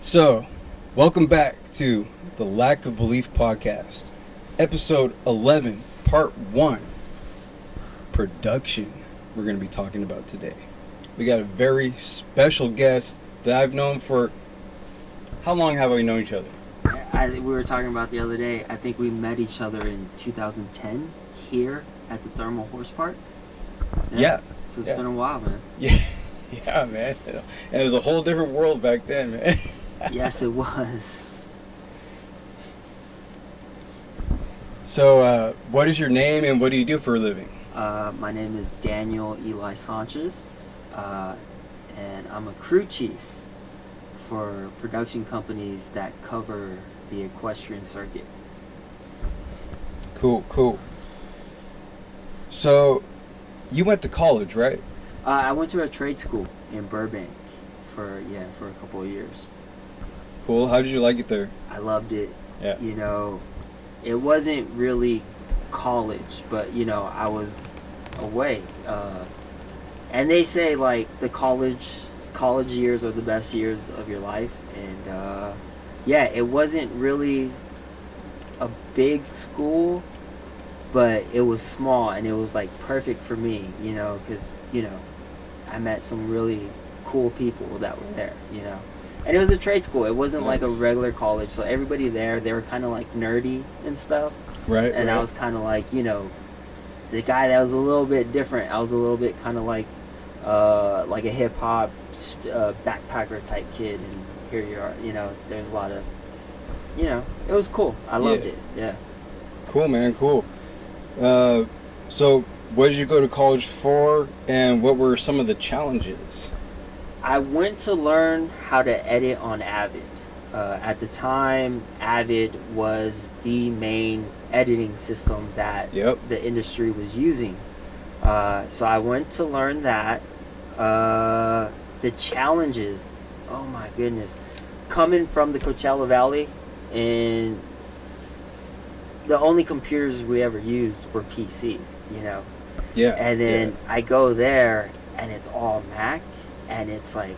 So, welcome back to the Lack of Belief podcast, episode 11, part 1, production. We're going to be talking about today. We got a very special guest that I've known for, how long have we known each other? We were talking about the other day, I think we met each other in 2010 here at the Thermal Horse Park. Yeah. So it's been a while, man. Yeah, man. And it was a whole different world back then, man. Yes, it was. So, what is your name and what do you do for a living? My name is Daniel Eli Sanchez, and I'm a crew chief for production companies that cover the equestrian circuit. Cool. So, you went to college, right? I went to a trade school in Burbank for a couple of years. Cool. How did you like it there? I loved it. Yeah. You know, it wasn't really college, but, you know, I was away. And they say, like, the college years are the best years of your life. And, it wasn't really a big school, but it was small, and it was, like, perfect for me, you know, because, you know, I met some really cool people that were there, you know. And it was a trade school. It wasn't like a regular college. So everybody there, they were kind of like nerdy and stuff. Right. And I was kind of like, you know, the guy that was a little bit different. I was a little bit kind of like a hip hop backpacker type kid. And here you are, you know, there's a lot of, you know, it was cool. I loved it. Yeah. Cool, man. Cool. So what did you go to college for, and what were some of the challenges? I went to learn how to edit on Avid. At the time, Avid was the main editing system that the industry was using. So I went to learn that. The challenges, oh my goodness. Coming from the Coachella Valley, and the only computers we ever used were PC, you know? Yeah. And then I go there, and it's all Mac. And it's like,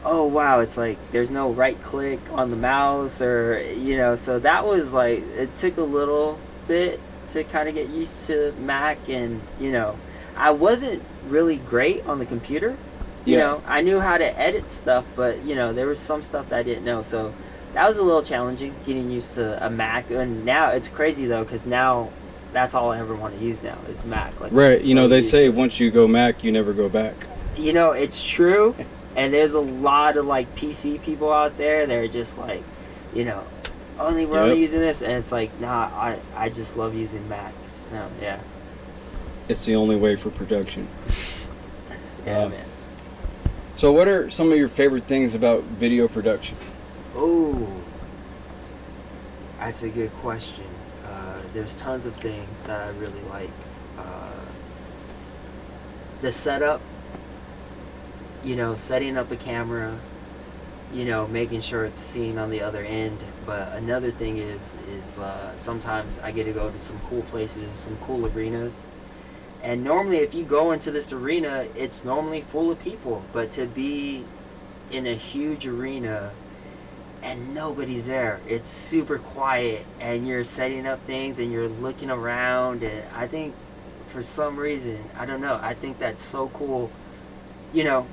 oh wow, it's like there's no right click on the mouse, or, you know, so that was like, it took a little bit to kind of get used to Mac. And, you know, I wasn't really great on the computer. You know, I knew how to edit stuff, but, you know, there was some stuff that I didn't know. So that was a little challenging, getting used to a Mac. And now it's crazy though, because now that's all I ever want to use now is Mac. Like, right. You know, they say once you go Mac, you never go back. You know, it's true, and there's a lot of, like, PC people out there. They're just like, you know, we're only using this, and it's like, nah, I just love using Macs. No, yeah. It's the only way for production. Yeah, man. So what are some of your favorite things about video production? Oh, that's a good question. There's tons of things that I really like. The setup. You know, setting up a camera, you know, making sure it's seen on the other end. But another thing is sometimes I get to go to some cool places, some cool arenas. And normally if you go into this arena, it's normally full of people. But to be in a huge arena and nobody's there, it's super quiet, and you're setting up things and you're looking around. And I think for some reason, I don't know, I think that's so cool. You know,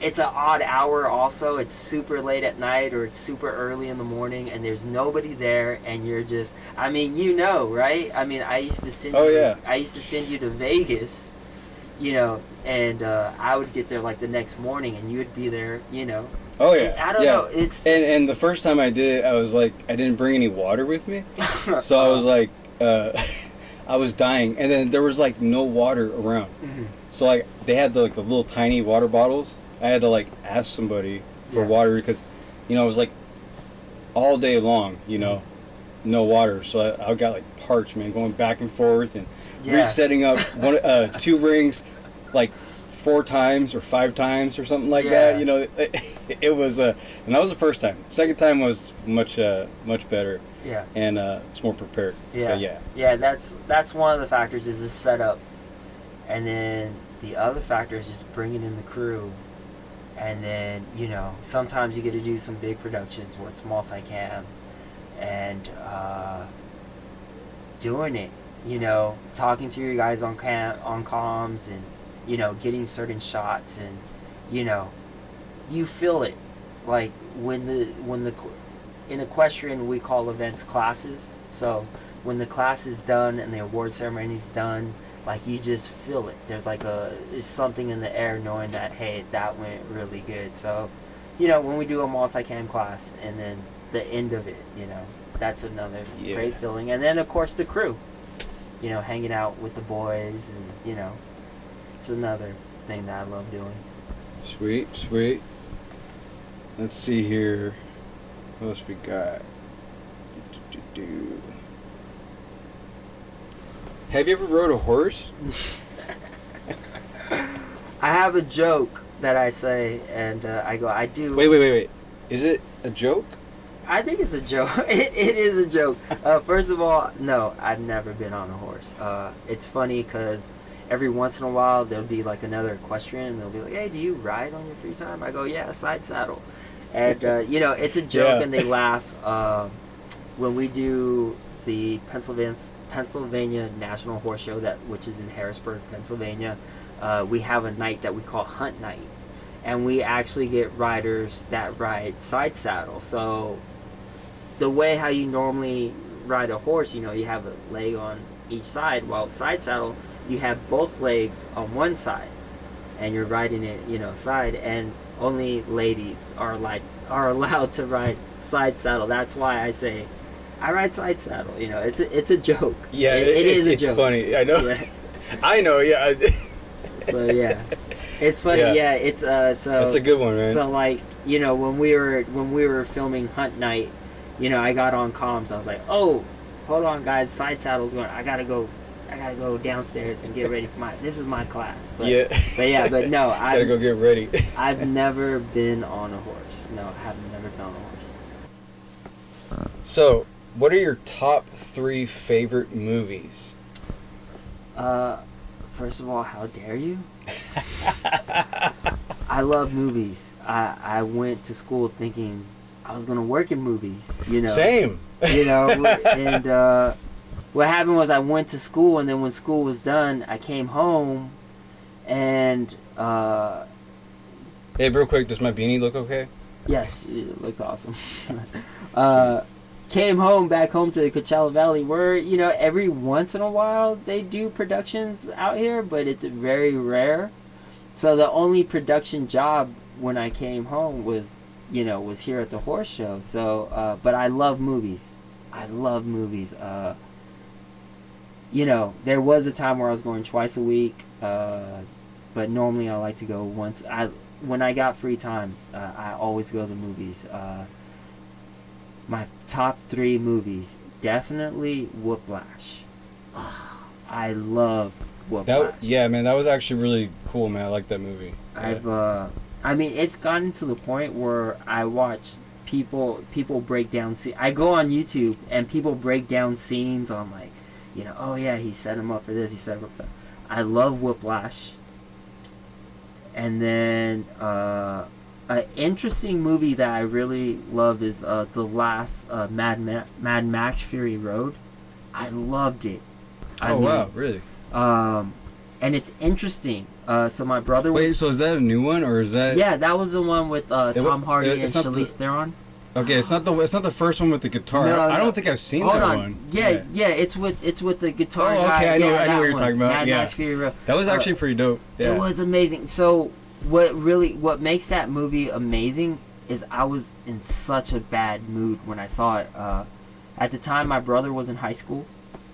it's an odd hour also. It's super late at night, or it's super early in the morning, and there's nobody there, and you're just, I mean, you know, right? I mean, I used to send you to Vegas, you know, and I would get there like the next morning, and you would be there, you know. Oh yeah. I don't know. It's and the first time I did it, I was like, I didn't bring any water with me, so I was like, I was dying, and then there was like no water around. Mm-hmm. So like they had the little tiny water bottles. I had to like ask somebody for water, because, you know, it was like all day long, you know, no water. So I got like parched, man, going back and forth and resetting up 2 rings like 4 times or 5 times or something like that. You know, it was and that was the first time. Second time was much better. Yeah. And it's more prepared. Yeah. But yeah, that's one of the factors, is the setup. And then the other factor is just bringing in the crew And then, you know, sometimes you get to do some big productions where it's multicam and doing it, you know, talking to your guys on comms and, you know, getting certain shots and, you know, you feel it. Like when the in equestrian we call events classes. So when the class is done and the award ceremony is done, like you just feel it. There's something in the air knowing that, hey, that went really good. So, you know, when we do a multicam class and then the end of it, you know, that's another great feeling. And then of course the crew, you know, hanging out with the boys, and you know, it's another thing that I love doing. Sweet. Let's see here. What else we got? Have you ever rode a horse? I have a joke that I say, and I do. Wait. Is it a joke? I think it's a joke. It is a joke. First of all, no, I've never been on a horse. It's funny because every once in a while there'll be like another equestrian, and they'll be like, "Hey, do you ride on your free time?" I go, "Yeah, side saddle," and you know, it's a joke, and they laugh. When we do the Pennsylvania National Horse Show, which is in Harrisburg, Pennsylvania, we have a night that we call Hunt Night, and we actually get riders that ride side saddle. So the way how you normally ride a horse, you know, you have a leg on each side, while side saddle you have both legs on one side and you're riding it, you know, side, and only ladies are allowed to ride side saddle. That's why I say I ride side saddle. You know, it's a joke. Yeah, it is a joke. It's funny. I know. Yeah. I know. Yeah. So yeah, it's funny. Yeah, it's so. That's a good one, man. So like, you know, when we were filming Hunt Night, you know, I got on comms. I was like, oh, hold on, guys, side saddle's going. I gotta go downstairs and get ready for this is my class. But no, I gotta go get ready. I've never been on a horse. No, I have never been on a horse. So, what are your top 3 favorite movies? First of all, how dare you? I love movies. I went to school thinking I was gonna work in movies. You know. Same. You know, and what happened was I went to school, and then when school was done, I came home, and hey, real quick, does my beanie look okay? Yes, it looks awesome. Came back home to the Coachella Valley, where, you know, every once in a while they do productions out here, but it's very rare. So the only production job when I came home was here at the horse show. So, but I love movies. You know, there was a time where I was going twice a week, but normally I like to go once. When I got free time, I always go to the movies. My top 3 movies, definitely Whiplash. I love Whiplash. Yeah, man, that was actually really cool, man. I like that movie. I mean, it's gotten to the point where I watch people break down. I go on YouTube and people break down scenes on, like, you know, oh yeah, he set him up for this, he set him up for that. I love Whiplash. And then an interesting movie that I really love is the last Mad Max Fury Road. I loved it. Wow, really? And it's interesting. So my brother. Wait, so is that a new one, or is that? Yeah, that was the one with Tom Hardy and Charlize Theron. Okay, it's not the first one with the guitar. No, I don't think I've seen that one. Yeah, it's with the guitar guy. Okay, I know what you're talking about. Mad Max Fury Road. That was actually pretty dope. Yeah. It was amazing. So what makes that movie amazing is I was in such a bad mood when I saw it. At the time, my brother was in high school,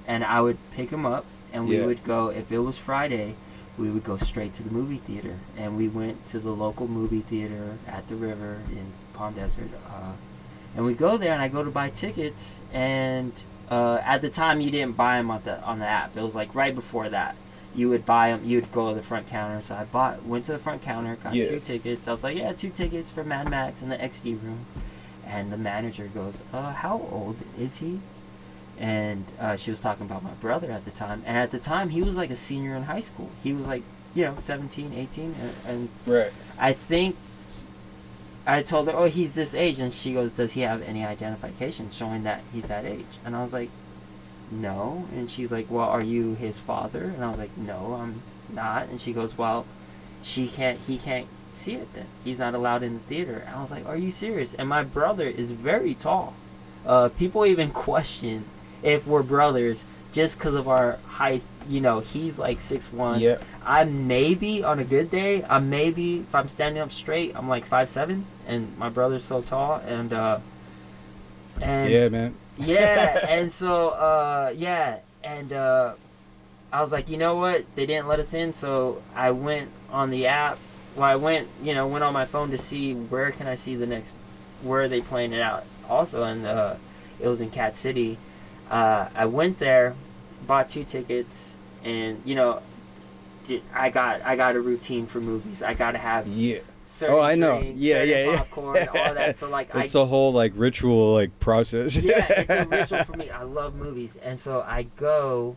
and I would pick him up, and we would go. If it was Friday, we would go straight to the movie theater, and we went to the local movie theater at the river in Palm Desert. And we go there, and I go to buy tickets, and at the time you didn't buy them on the app. It was like right before that. You would buy them. You would go to the front counter. So I went to the front counter, got 2 tickets. I was like, 2 tickets for Mad Max in the XD room. And the manager goes, how old is he? And she was talking about my brother at the time. And at the time, he was like a senior in high school. He was like, 17, 18. And right. I think I told her, oh, he's this age, and she goes, does he have any identification showing that he's that age? And I was like, no. And she's like, well, are you his father? And I was like, no, I'm not. And she goes, well, he can't see it then. He's not allowed in the theater. And I was like, are you serious? And my brother is very tall. People even question if we're brothers just because of our height. You know, he's like 6'1". Yeah. I'm maybe, on a good day, if I'm standing up straight, I'm like 5'7", and my brother's so tall, and yeah, man. Yeah, and so, I was like, you know what? They didn't let us in, so I went on the app. Well, I went on my phone to see where can I see where are they playing it out also, and it was in Cat City. I went there, bought 2 tickets, and, I got a routine for movies. I got to have certain I know. drinks, Yeah. popcorn, all that. So, like, it's a whole, like, ritual, like, process. Yeah, it's a ritual for me. I love movies. And so I go,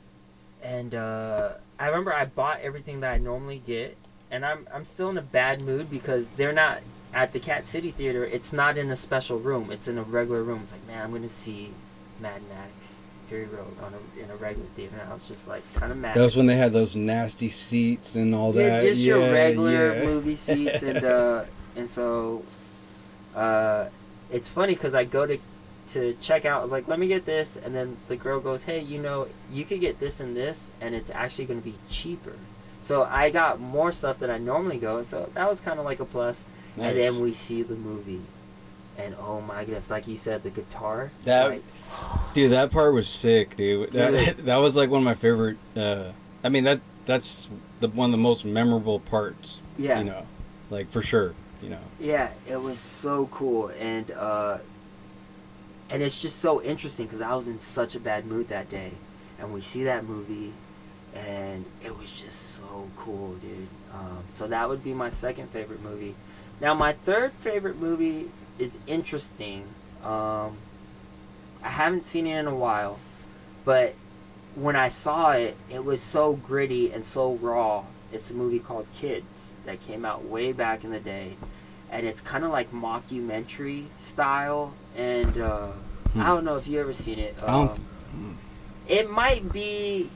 and I remember I bought everything that I normally get, and I'm still in a bad mood because they're not at the Cat City Theater. It's not in a special room. It's in a regular room. It's like, man, I'm going to see Mad Max Fury Road in a regular theater. And I was just, like, kind of mad. That was when they had those nasty seats and all that. Just your regular movie seats. And so it's funny because I go to check out. I was like, let me get this. And then the girl goes, hey, you could get this and this, and it's actually going to be cheaper. So I got more stuff than I normally go. And so that was kind of like a plus. Nice. And then we see the movie. And oh my goodness, like you said, the guitar. Dude, that part was sick, dude. That was like one of my favorite. I mean, that's one of the most memorable parts. Yeah. Like for sure. Yeah, it was so cool, and it's just so interesting because I was in such a bad mood that day, and we see that movie, and it was just so cool, dude. So that would be my second favorite movie. Now, my third favorite movie is interesting. I haven't seen it in a while, but when I saw it, it was so gritty and so raw. It's a movie called Kids that came out way back in the day, and it's kind of like mockumentary style, and I don't know if you ever seen it. It might be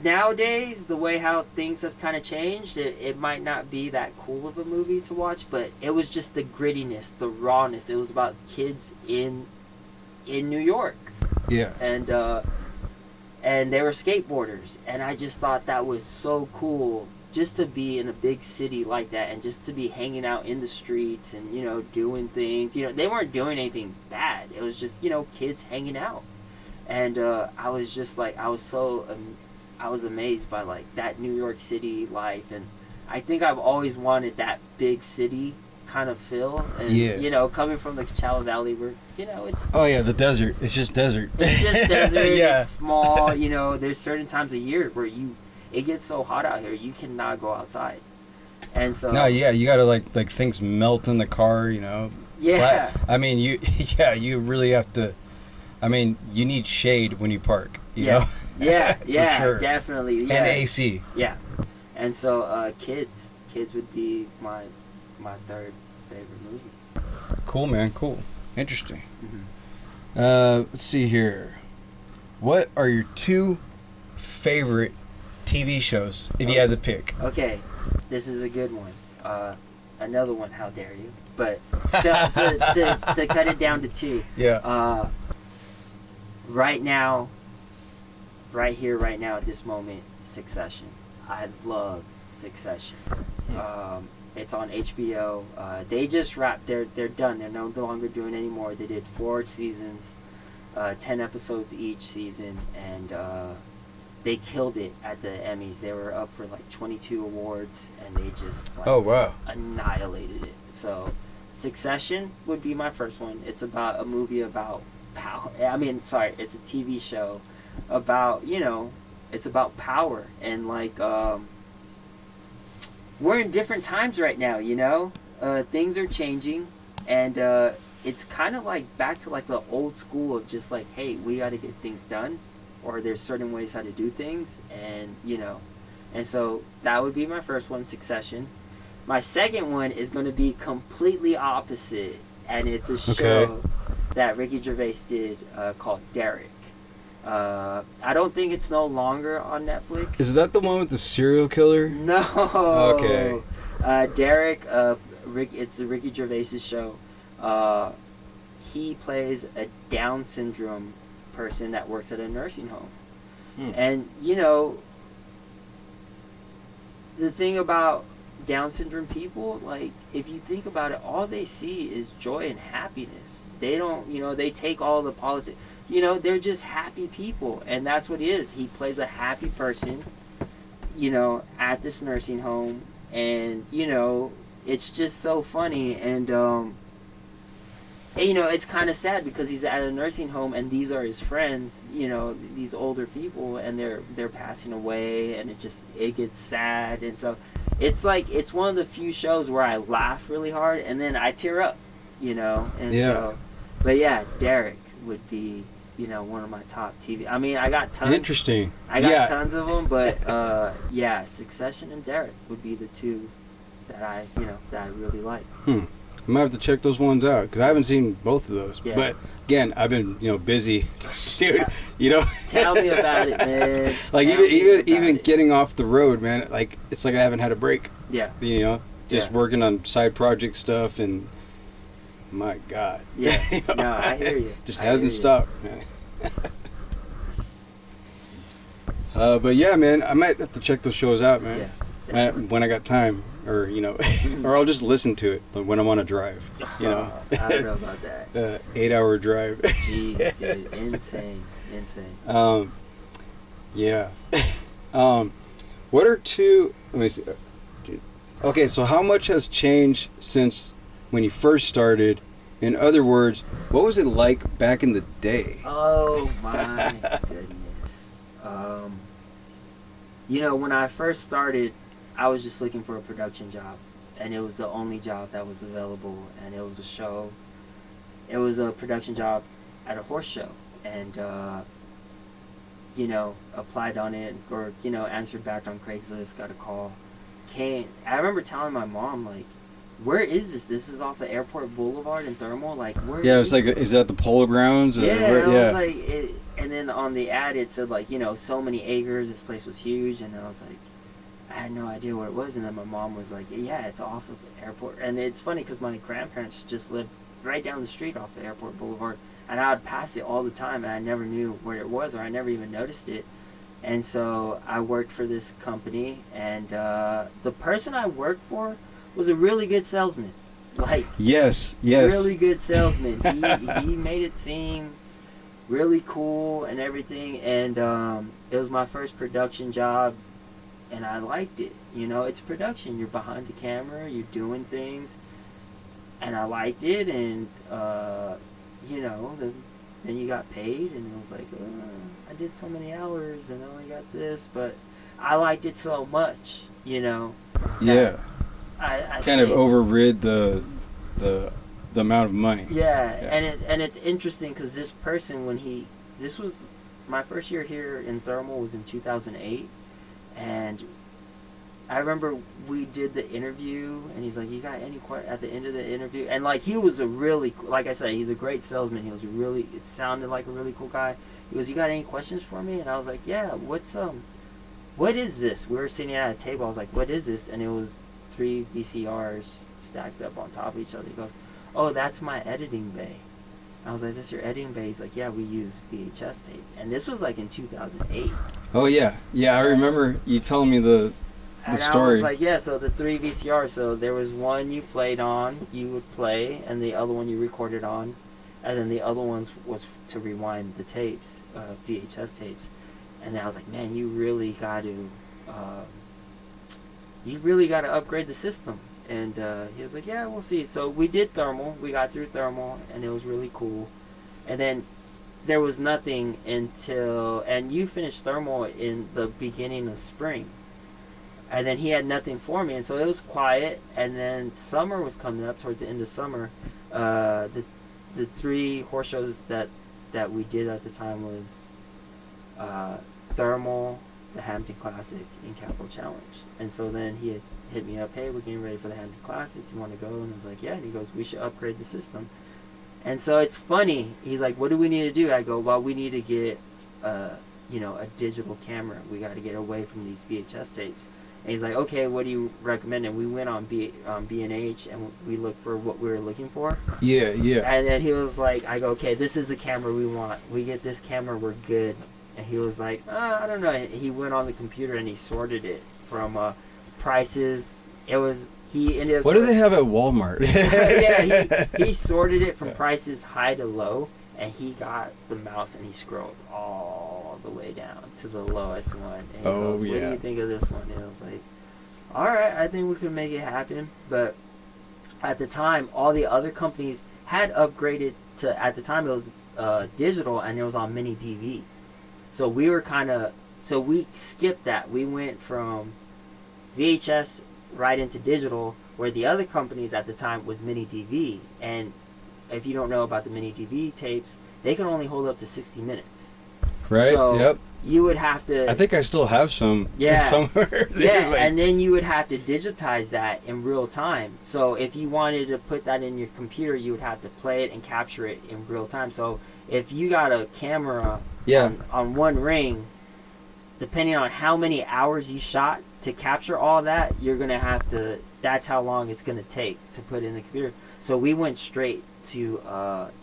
nowadays, the way how things have kind of changed, it might not be that cool of a movie to watch, but it was just the grittiness, the rawness. It was about kids in New York. Yeah. And they were skateboarders, and I just thought that was so cool just to be in a big city like that, and just to be hanging out in the streets and doing things. They weren't doing anything bad. It was just kids hanging out, and I was just like, I was amazed by like that New York City life, and I think I've always wanted that big city kind of feel, and coming from the Coachella Valley, where it's the desert. It's just desert. It's just desert. Yeah. It's small. There's certain times a year where it gets so hot out here you cannot go outside, and so you gotta like things melt in the car. Yeah. But, I mean, you really have to. I mean, you need shade when you park. You know? Yeah, sure. Definitely. Yeah. And AC. Yeah, and so kids would be my third favorite movie. Cool, man. Cool. Interesting. Mm-hmm. Let's see here. What are your 2 favorite TV shows if you had to pick? Okay, this is a good one. Another one. How dare you? But to cut it down to 2. Yeah. Right now, right here, right now, at this moment, Succession. I love Succession. It's on HBO. They just wrapped. They're done. They're no longer doing any more. They did 4 seasons, 10 episodes each season, and they killed it at the Emmys. They were up for like 22 awards, and they just annihilated it. So, Succession would be my first one. It's about a movie about power. It's a TV show about it's about power, and like we're in different times right now. Things are changing, and it's kind of like back to like the old school of just like, hey, we got to get things done, or there's certain ways how to do things, and and so that would be my first one, Succession. My second one is going to be completely opposite, and it's a show Okay. that Ricky Gervais did called Derek. I don't think it's no longer on Netflix. Is that the one with the serial killer? No. Okay. Derek. It's a Ricky Gervais's show. He plays a Down syndrome person that works at a nursing home, and you know, the thing about Down syndrome people, like, if you think about it, all they see is joy and happiness. They don't, you know, they take all the politics. You know, they're just happy people, and that's what he is. He plays a happy person, you know, at this nursing home, and you know, it's just so funny, and you know, it's kind of sad because he's at a nursing home, and these are his friends, you know, these older people, and they're passing away, and it gets sad, and so it's like it's one of the few shows where I laugh really hard, and then I tear up, you know, and so, but yeah, Derek would be, you know, one of my top TV. I mean, I got tons. Interesting. I got tons of them, but yeah, Succession and Derek would be the two that I really like. I might have to check those ones out because I haven't seen both of those. Yeah. But again, I've been busy, dude. You know. Tell me about it, man. Like even getting off the road, man. Like it's like I haven't had a break. Yeah. You know, just working on side project stuff and. My God. Yeah. No, I hear you. Just hasn't stopped, man. But yeah, man, I might have to check those shows out, man. Yeah. When I got time, or or I'll just listen to it when I'm on a drive. You know. I don't know about that. 8-hour drive. Jeez, dude, insane. Yeah. What are two? Let me see. Okay, so how much has changed since when you first started? In other words, what was it like back in the day? Oh my goodness. You know, when I first started, I was just looking for a production job, and it was the only job that was available, and it was a show. It was a production job at a horse show, and you know, applied on it, or you know, answered back on Craigslist, got a call. I remember telling my mom, like, where is this? This is off of Airport Boulevard in Thermal. Like, where? Yeah, it's like, is that the Polo Grounds? Or yeah, where, I was like, and then on the ad it said, like, you know, so many acres. This place was huge, and I was like, I had no idea what it was. And then my mom was like, yeah, it's off of Airport. And it's funny because my grandparents just lived right down the street off of Airport Boulevard, and I would pass it all the time, and I never knew where it was, or I never even noticed it. And so I worked for this company, and the person I worked for was a really good salesman. Like, yes, really good salesman. He made it seem really cool and everything, and it was my first production job, and I liked it. You know, it's production. You're behind the camera, you're doing things, and I liked it, and you know, then you got paid, and it was like, I did so many hours, and I only got this, but I liked it so much, you know. Yeah. I kind of overrid the amount of money. Yeah. And it's interesting because this person, this was my first year here in Thermal was in 2008, and I remember we did the interview, and he's like, you got any questions at the end of the interview? And like, he was a really, like I said, he's a great salesman. He was it sounded like a really cool guy. He goes, you got any questions for me? And I was like, yeah, what is this? We were sitting at a table. I was like, what is this? And it was 3 VCRs stacked up on top of each other. He goes, oh, that's my editing bay. I was like, this your editing bay? He's like, yeah, we use VHS tape. And this was like in 2008. Oh, yeah. Yeah, I remember you telling me the story. I was like, yeah, so the 3 VCRs. So there was one you played on, you would play, and the other one you recorded on. And then the other ones was to rewind the tapes, VHS tapes. And then I was like, man, you really got to upgrade the system. And he was like, yeah, we'll see. So we did Thermal. We got through Thermal, and it was really cool. And then there was nothing and you finished Thermal in the beginning of spring. And then he had nothing for me, and so it was quiet. And then summer was coming up, towards the end of summer. The 3 horse shows that we did at the time was Thermal, the Hampton Classic and Capital Challenge. And so then he had hit me up, hey, we're getting ready for the Hampton Classic. Do you want to go? And I was like, yeah. And he goes, we should upgrade the system. And so it's funny. He's like, what do we need to do? I go, well, we need to get, a digital camera. We got to get away from these VHS tapes. And he's like, okay, what do you recommend? And we went on B&H and we looked for what we were looking for. Yeah. And then he was like, I go, okay, this is the camera we want. We get this camera, we're good. And he was like, I don't know. He went on the computer and he sorted it from prices. He ended up. What do they have at Walmart? Yeah, he sorted it from prices high to low, and he got the mouse and he scrolled all the way down to the lowest one. And he goes, what do you think of this one? And I was like, all right, I think we can make it happen. But at the time, all the other companies had upgraded to. At the time, it was digital and it was on mini DV. So we were we skipped that. We went from VHS right into digital, where the other companies at the time was mini DV. And if you don't know about the mini DV tapes, they can only hold up to 60 minutes. Right. So yep. You would have to. I think I still have some. Yeah. Somewhere. Yeah, and then you would have to digitize that in real time. So if you wanted to put that in your computer, you would have to play it and capture it in real time. So if you got a camera on one ring, depending on how many hours you shot to capture all that, you're going to have to, that's how long it's going to take to put in the computer. So we went straight to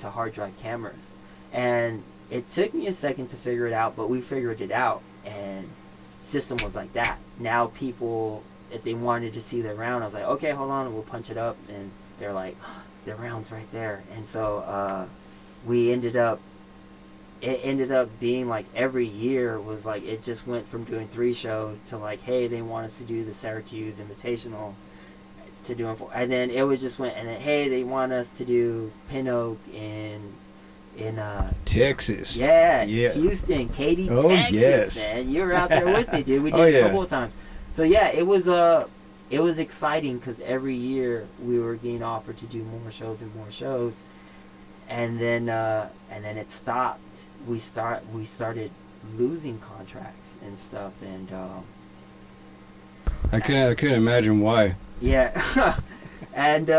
hard drive cameras. And it took me a second to figure it out, but we figured it out. And system was like that. Now people, if they wanted to see their round, I was like, okay, hold on, we'll punch it up. And they're like, oh, their round's right there. And so it ended up being like every year was like, it just went from doing 3 shows to like, hey, they want us to do the Syracuse Invitational, to doing 4, and then it was just went, and then hey, they want us to do Pin Oak in Texas. Yeah, Houston, Katy, Texas, yes. Man, you were out there with me, dude. We did it a couple of times. So yeah, it was exciting because every year we were getting offered to do more shows and more shows. And then it stopped. We started losing contracts and stuff, and I couldn't imagine why. Yeah, and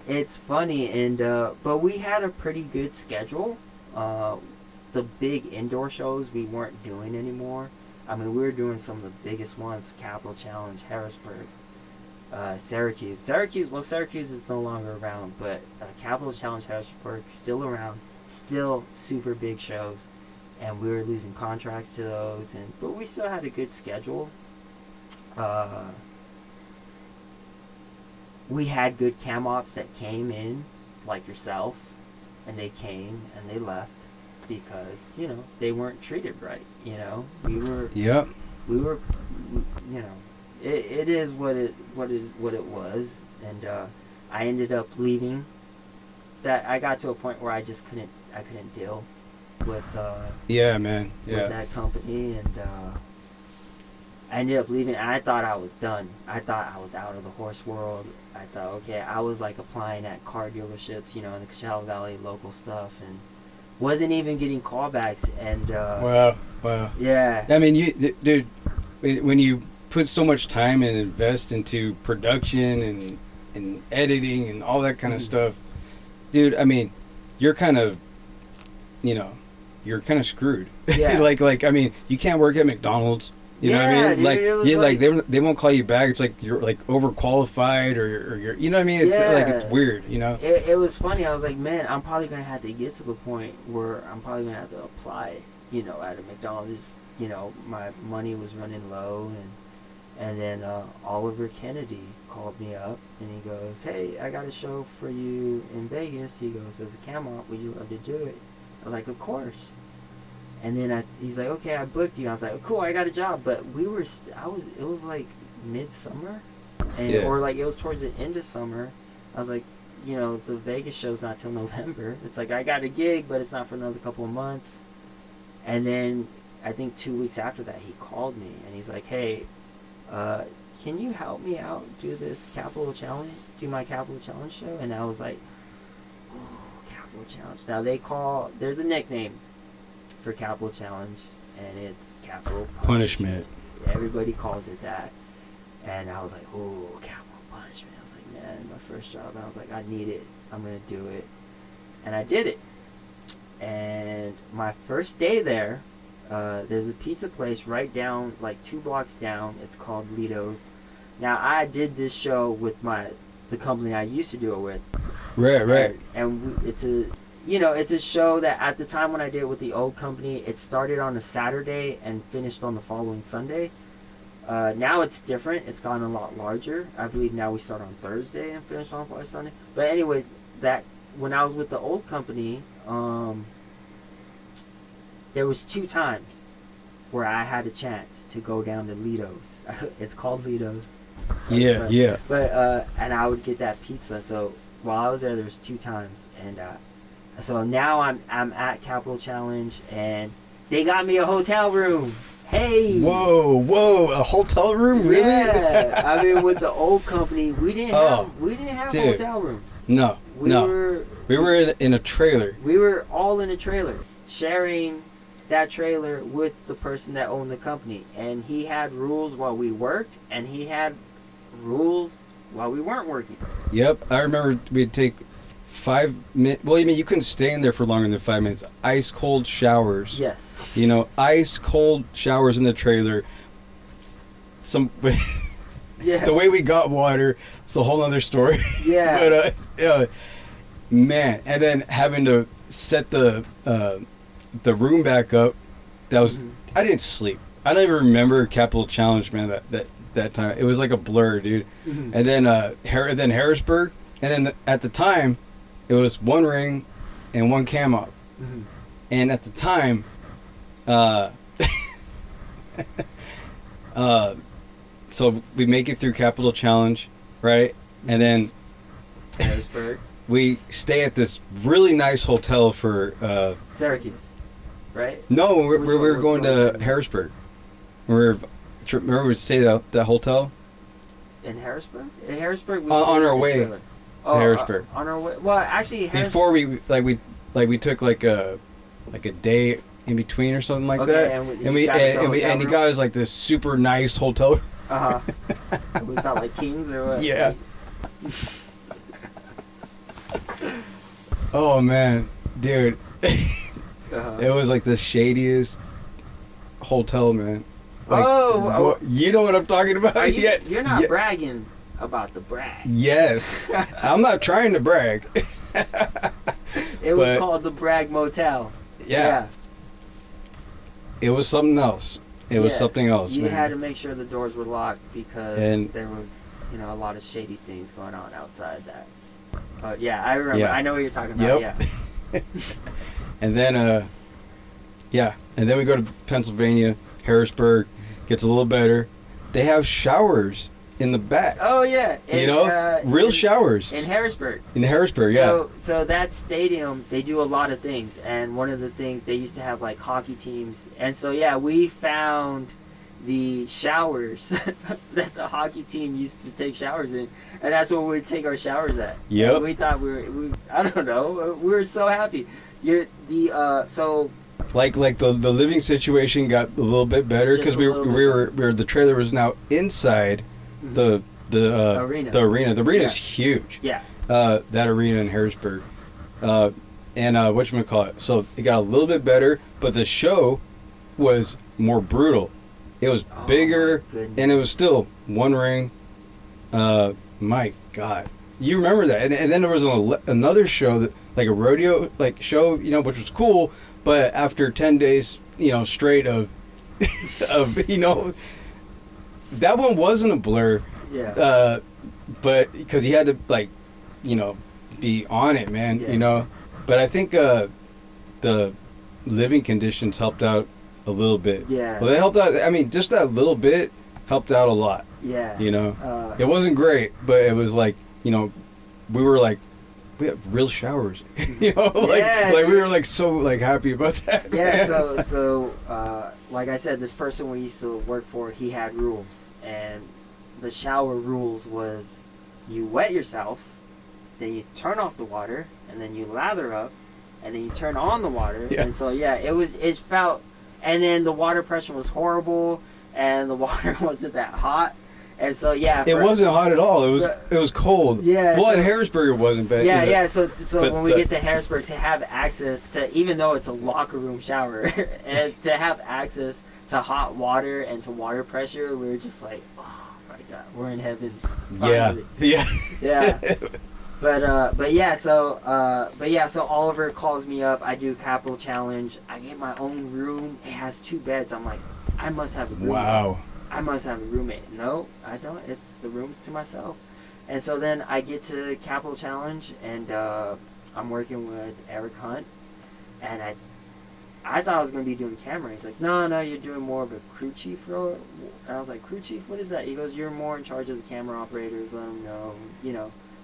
it's funny, and but we had a pretty good schedule. The big indoor shows we weren't doing anymore. I mean, we were doing some of the biggest ones: Capital Challenge, Harrisburg, Syracuse. Syracuse is no longer around, but Capital Challenge, Harrisburg, still around, still super big shows, and we were losing contracts to those, but we still had a good schedule. We had good cam ops that came in, like yourself, and they came and they left because they weren't treated right. We were. Yep. We were. It is what it was, and I ended up leaving. That I got to a point where I couldn't deal with with that company, and I ended up leaving. And I thought I was done. I thought I was out of the horse world. I thought, okay, I was like applying at car dealerships, in the Coachella Valley local stuff, and wasn't even getting callbacks. And wow, yeah. I mean, dude, when you put so much time and invest into production and editing and all that kind of stuff, dude, I mean, you're kind of screwed. Yeah. like I mean, you can't work at McDonald's. You know what I mean? Dude, like they won't call you back. It's like you're like overqualified or you're, you know what I mean? It's like it's weird, It was funny. I was like, man, I'm probably gonna have to get to the point where I'm probably gonna have to apply, at a McDonald's. My money was running low, and then Oliver Kennedy called me up and he goes, hey, I got a show for you in Vegas. He goes, as a cam op, would you love to do it? I was like, of course. And then he's like, okay, I booked you. I was like, oh, cool, I got a job. But we were, it was like midsummer, or like it was towards the end of summer. I was like, the Vegas show's not till November. It's like I got a gig, but it's not for another couple of months. And then I think 2 weeks after that, he called me and he's like, hey, can you help me out do my Capital Challenge show? And I was like, oh, Capital Challenge. Now there's a nickname for Capital Challenge. and it's capital Punishment. Everybody calls it that. And I was like, oh, capital punishment. I was like, man, my first job. And I was like, I need it. I'm going to do it. And I did it. And my first day there, there's a pizza place right down, like 2 blocks down. It's called Lido's. Now, I did this show with the company I used to do it with. Right. And it's a show that at the time when I did it with the old company, it started on a Saturday and finished on the following Sunday. Now it's different. It's gotten a lot larger. I believe now we start on Thursday and finish on Sunday. But anyways, that when I was with the old company, there was 2 times where I had a chance to go down to Lido's. It's called Lido's. Yeah. But and I would get that pizza. So while I was there was 2 times, and so now I'm at Capital Challenge, and they got me a hotel room. Hey! Whoa! A hotel room, really? Yeah. I mean, with the old company, we didn't have dude. hotel rooms. No. We were in a trailer. We were all in a trailer, sharing that trailer with the person that owned the company, and he had rules while we worked, and he had rules while we weren't working. Yep, I remember we'd take 5 minutes. Well, you couldn't stay in there for longer than 5 minutes. Ice cold showers. Yes. Ice cold showers in the trailer. Yeah. The way we got water, it's a whole other story. Yeah. But man, and then having to set the room back up. That was I didn't sleep. I don't even remember Capital Challenge, man. That time it was like a blur, dude. Mm-hmm. And then Harrisburg, and then at the time, it was 1 ring and 1 cam op. Mm-hmm. And at the time, so we make it through Capital Challenge, right? And then Harrisburg. We stay at this really nice hotel for Syracuse, right? No, we were going to Harrisburg. Remember we stayed at that hotel? In Harrisburg? In Harrisburg, we on our way to Harrisburg. On our way. Well, actually, before we took like a day in between or something like that, and he got us like this super nice hotel. We felt like kings or what? Yeah. Oh man, dude, it was like the shadiest hotel, man. Like, you know what I'm talking about? You're not bragging about the brag. Yes, I'm not trying to brag. It was called the Bragg Motel. Yeah. It was something else. It was something else. You man. had to make sure the doors were locked because there was, a lot of shady things going on outside that. But yeah, I remember. Yeah. I know what you're talking about. Yep. Yeah. And then, and then we go to Pennsylvania, Harrisburg. Gets a little better. They have showers in the back. Oh yeah, real showers in Harrisburg. In Harrisburg, yeah. So that stadium, they do a lot of things, and one of the things they used to have like hockey teams, and so we found the showers that the hockey team used to take showers in, and that's where we would take our showers at. Yep. We thought we I don't know, we were so happy. Like the living situation got a little bit better because we were the trailer was now inside the arena. The arena is huge. Yeah. That arena in Harrisburg, and whatchamacallit. So it got a little bit better, but the show was more brutal. It was bigger, and it was still 1 ring. My God, you remember that? And then there was another show that like a rodeo show, which was cool. But after 10 days, straight of that one wasn't a blur. Yeah. But because he had to be on it, man. Yeah. But I think the living conditions helped out a little bit. Yeah. Well, they helped out. I mean, just that little bit helped out a lot. Yeah. It wasn't great, but it was we were we have real showers, we were so happy about that. Yeah, so like I said, this person we used to work for, he had rules, and the shower rules was you wet yourself, then you turn off the water, and then you lather up, and then you turn on the water, and so it felt, And then the water pressure was horrible, and the water wasn't that hot. And so it wasn't hot at all. It was cold. Yeah. Well, in Harrisburg it wasn't bad. Yeah. So when we get to Harrisburg, to have access to, even though it's a locker room shower, and to have access to hot water and to water pressure, we were just like, oh my God, we're in heaven. Finally. Yeah. But yeah, so Oliver calls me up. I do Capital Challenge. I get my own room. It has 2 beds. I'm like, I must have a roommate. Wow. I must have a roommate. No, I don't. It's the room's to myself. And so then I get to Capital Challenge, and I'm working with Eric Hunt, and I thought I was going to be doing camera. He's like, no, you're doing more of a crew chief role. And I was like, crew chief? What is that? He goes, you're more in charge of the camera operators. Let them know,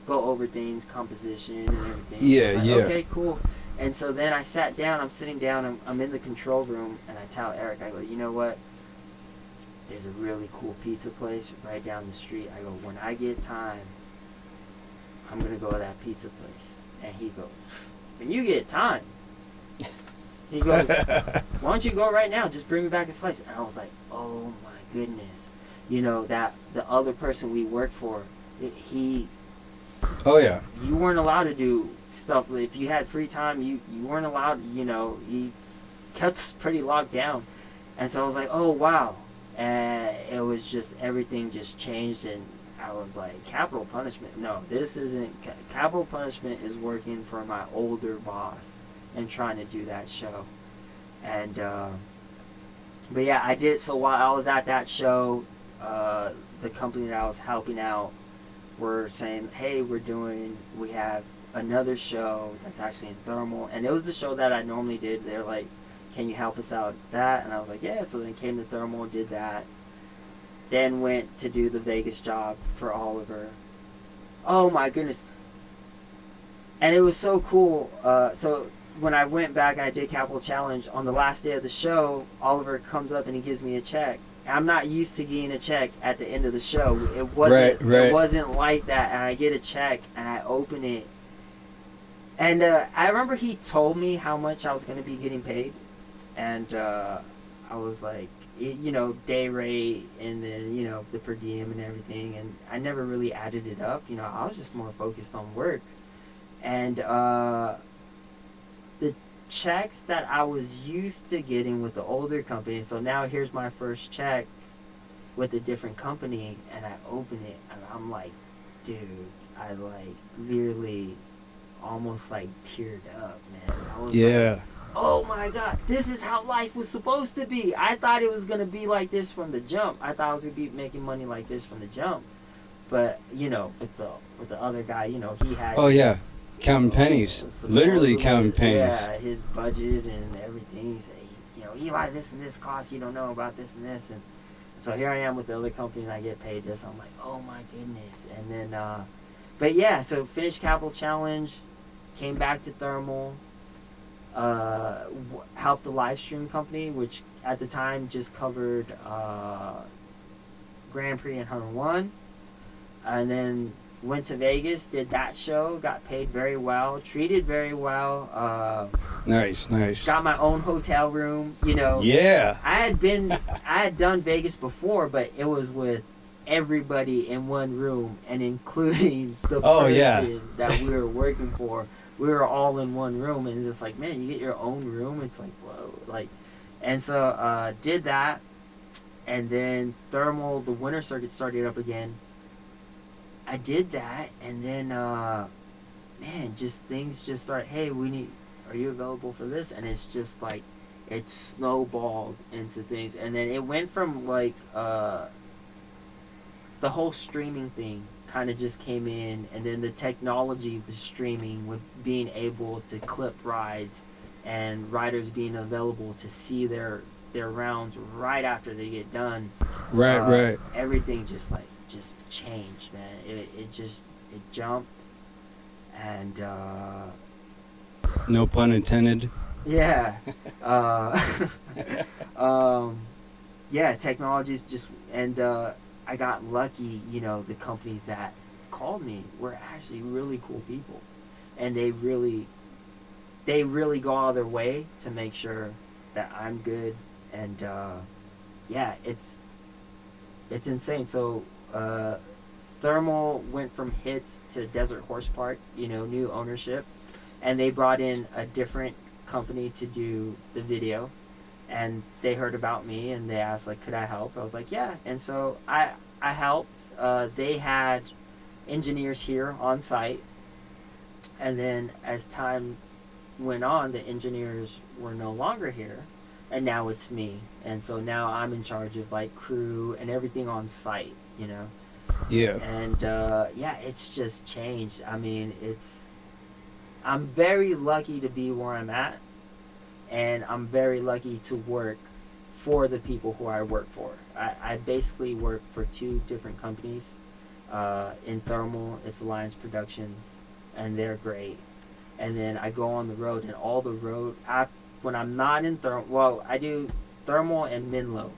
go over things, composition, and everything. Yeah, like, yeah. Okay, cool. And so then I sat down. I'm sitting down. I'm in the control room, and I tell Eric, I go, you know what? There's a really cool pizza place right down the street. I go, when I get time, I'm going to go to that pizza place. And he goes, when you get time? He goes, why don't you go right now? Just bring me back a slice. And I was like, oh my goodness. That the other person we worked for, Oh, yeah. you weren't allowed to do stuff. If you had free time, you weren't allowed, he kept us pretty locked down. And so I was like, oh, wow. And it was just, everything just changed, and I was like, capital punishment? No, this isn't. Capital punishment is working for my older boss and trying to do that show. And, but yeah, I did. So while I was at that show, the company that I was helping out were saying, hey, we have another show that's actually in Thermal. And it was the show that I normally did. They're like, can you help us out with that? And I was like, yeah. So then came to Thermal, did that. Then went to do the Vegas job for Oliver. Oh my goodness. And it was so cool. So when I went back and I did Capital Challenge, on the last day of the show, Oliver comes up and he gives me a check. I'm not used to getting a check at the end of the show. It wasn't right. It wasn't like that. And I get a check and I open it. And I remember he told me how much I was going to be getting paid. And I was like, day rate and then, the per diem and everything. And I never really added it up. I was just more focused on work. And the checks that I was used to getting with the older company. So now here's my first check with a different company. And I open it and I'm like, dude, I like literally almost like teared up, man. I was like, oh my God, this is how life was supposed to be. I thought it was going to be like this from the jump. I thought I was going to be making money like this from the jump. But, with the other guy, he had counting pennies. Literally counting pennies. Yeah, his budget and everything. He said, Eli, this and this costs, you don't know about this and this. And so here I am with the other company and I get paid this. I'm like, oh my goodness. And then, but yeah, so finished Capital Challenge, came back to Thermal, helped the live stream company, which at the time just covered Grand Prix and 101, and then went to Vegas, did that show, got paid very well, treated very well. Nice. Got my own hotel room, Yeah. I had done Vegas before, but it was with everybody in one room, and including the person that we were working for. We were all in one room, and it's just like, man, you get your own room. It's like, whoa, and so did that, and then Thermal, the winter circuit started up again. I did that, and then, man, just things just start. Hey, are you available for this? And it's just like, it snowballed into things, and then it went from like the whole streaming thing kind of just came in, and then the technology was streaming with being able to clip rides and riders being available to see their rounds right after they get done. Right. Everything just changed, man. It jumped, and no pun intended. Yeah. Yeah, technology's just, and I got lucky, the companies that called me were actually really cool people, and they really go out of their way to make sure that I'm good and yeah, it's insane. So Thermal went from Hits to Desert Horse Park, new ownership, and they brought in a different company to do the video, and they heard about me and they asked, like, could I help? I was like, yeah. And so I helped. They had engineers here on site, and then as time went on, the engineers were no longer here, and now it's me. And so now I'm in charge of like crew and everything on site, Yeah. And yeah, it's just changed. I mean, I'm very lucky to be where I'm at, and I'm very lucky to work for the people who I work for. I basically work for 2 different companies. In Thermal, it's Alliance Productions, and they're great. And then I go on the road, and all the road, when I'm not in Thermal, well, I do Thermal and Menlo.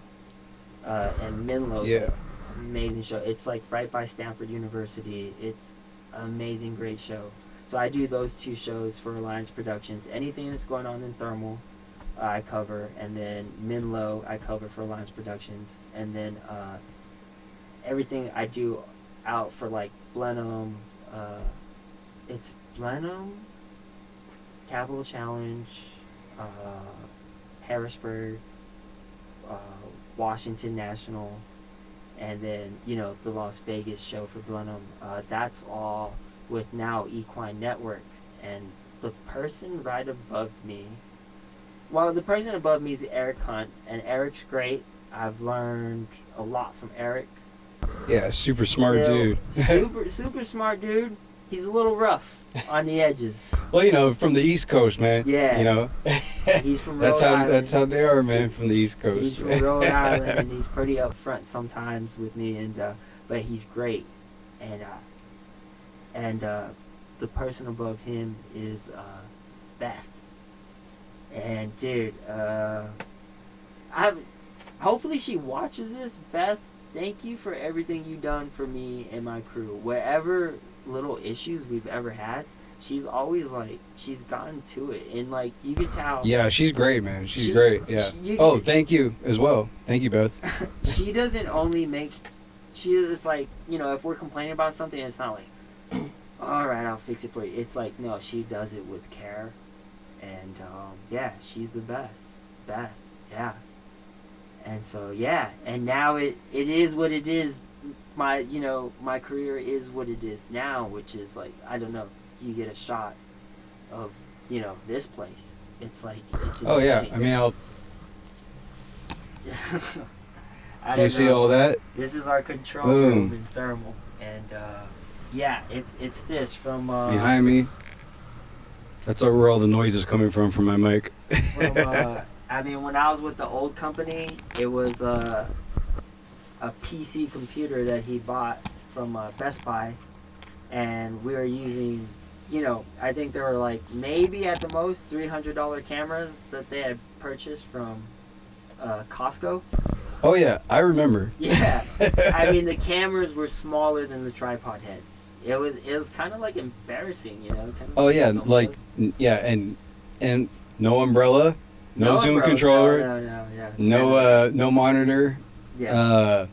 And Menlo's Yeah. amazing show. It's like right by Stanford University. It's an amazing, great show. So I do those 2 shows for Alliance Productions. Anything that's going on in Thermal, I cover, and then Menlo I cover for Alliance Productions, and then everything I do out for like Blenheim. It's Blenheim, Capital Challenge, Harrisburg, Washington National, and then the Las Vegas show for Blenheim. That's all with now Equine Network, and the person right above me. Well, the person above me is Eric Hunt, and Eric's great. I've learned a lot from Eric. Yeah, super smart dude. super smart dude. He's a little rough on the edges. Well, from the East Coast, man. Yeah. He's from Rhode Island. That's how they are, man, from the East Coast. He's from Rhode Island, and he's pretty upfront sometimes with me, and but he's great. And the person above him is Beth. And dude, hopefully she watches this. Beth, thank you for everything you've done for me and my crew. Whatever little issues we've ever had, she's always like, she's gotten to it, and like you could tell. Yeah, she's great, man. She's great. Yeah. Thank you as well. Thank you, Beth. She doesn't only make. It's like, if we're complaining about something, it's not like, all right, I'll fix it for you. It's like, no, she does it with care. And yeah, she's the best. Beth, yeah. And so yeah, and now it is what it is. My my career is what it is now, which is like, I don't know, you get a shot of this place. It's like, it's insane. Oh yeah, I mean, I you see all that? This is our control Boom. room in Thermal, and yeah, it's this from Behind me. That's where all the noise is coming from my mic. I mean, when I was with the old company, it was a PC computer that he bought from Best Buy, and we were using, I think there were like maybe at the most $300 cameras that they had purchased from Costco. Oh yeah, I remember. Yeah, I mean the cameras were smaller than the tripod head. It was kind of like embarrassing, Kind of Oh yeah, like yeah, and no umbrella, no zoom umbrella, controller, no monitor, yeah,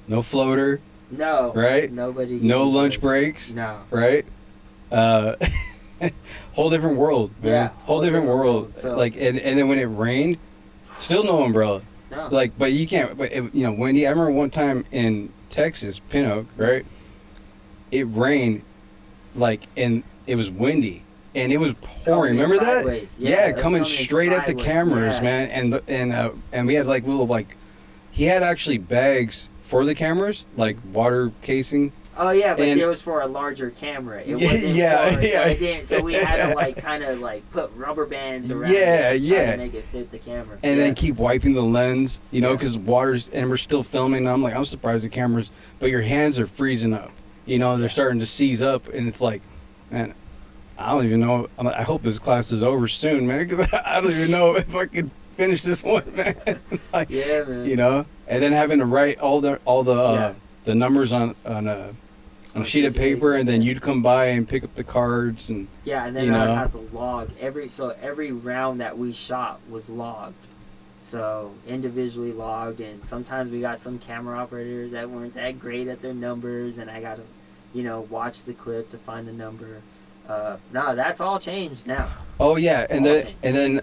no floater, no, right? Nobody. No lunch breaks, No. right? Whole different world, man. Yeah, whole different world. So, like and then when it rained, still no umbrella. no. Like, but you can't. But Wendy, I remember one time in Texas, Pin Oak, right? It rained, like, and it was windy, and it was pouring. Remember sideways. that? Yeah, it was coming straight at the sideways. cameras, Yeah. man. And we had like little he had actually bags for the cameras, like water casing. Oh yeah, but and, it was for a larger camera. It Yeah, wasn't yeah, for, yeah. So we had to like kind of like put rubber bands around Yeah, it to try yeah. to make it fit the camera. And yeah. then keep wiping the lens, Yeah. because water's, and we're still filming. And I'm like, I'm surprised the cameras, but your hands are freezing up. They're starting to seize up, and it's like, man, I don't even know. I hope this class is over soon, man, because I don't even know if I can finish this one, man. Like, Yeah, man. and then having to write all the the numbers on a sheet of paper, and then you'd come by and pick up the cards, and Yeah, and then I'd have to log every round that we shot was logged. So individually logged, and sometimes we got some camera operators that weren't that great at their numbers, and I got to, watch the clip to find the number. No, that's all changed now. Oh yeah, and then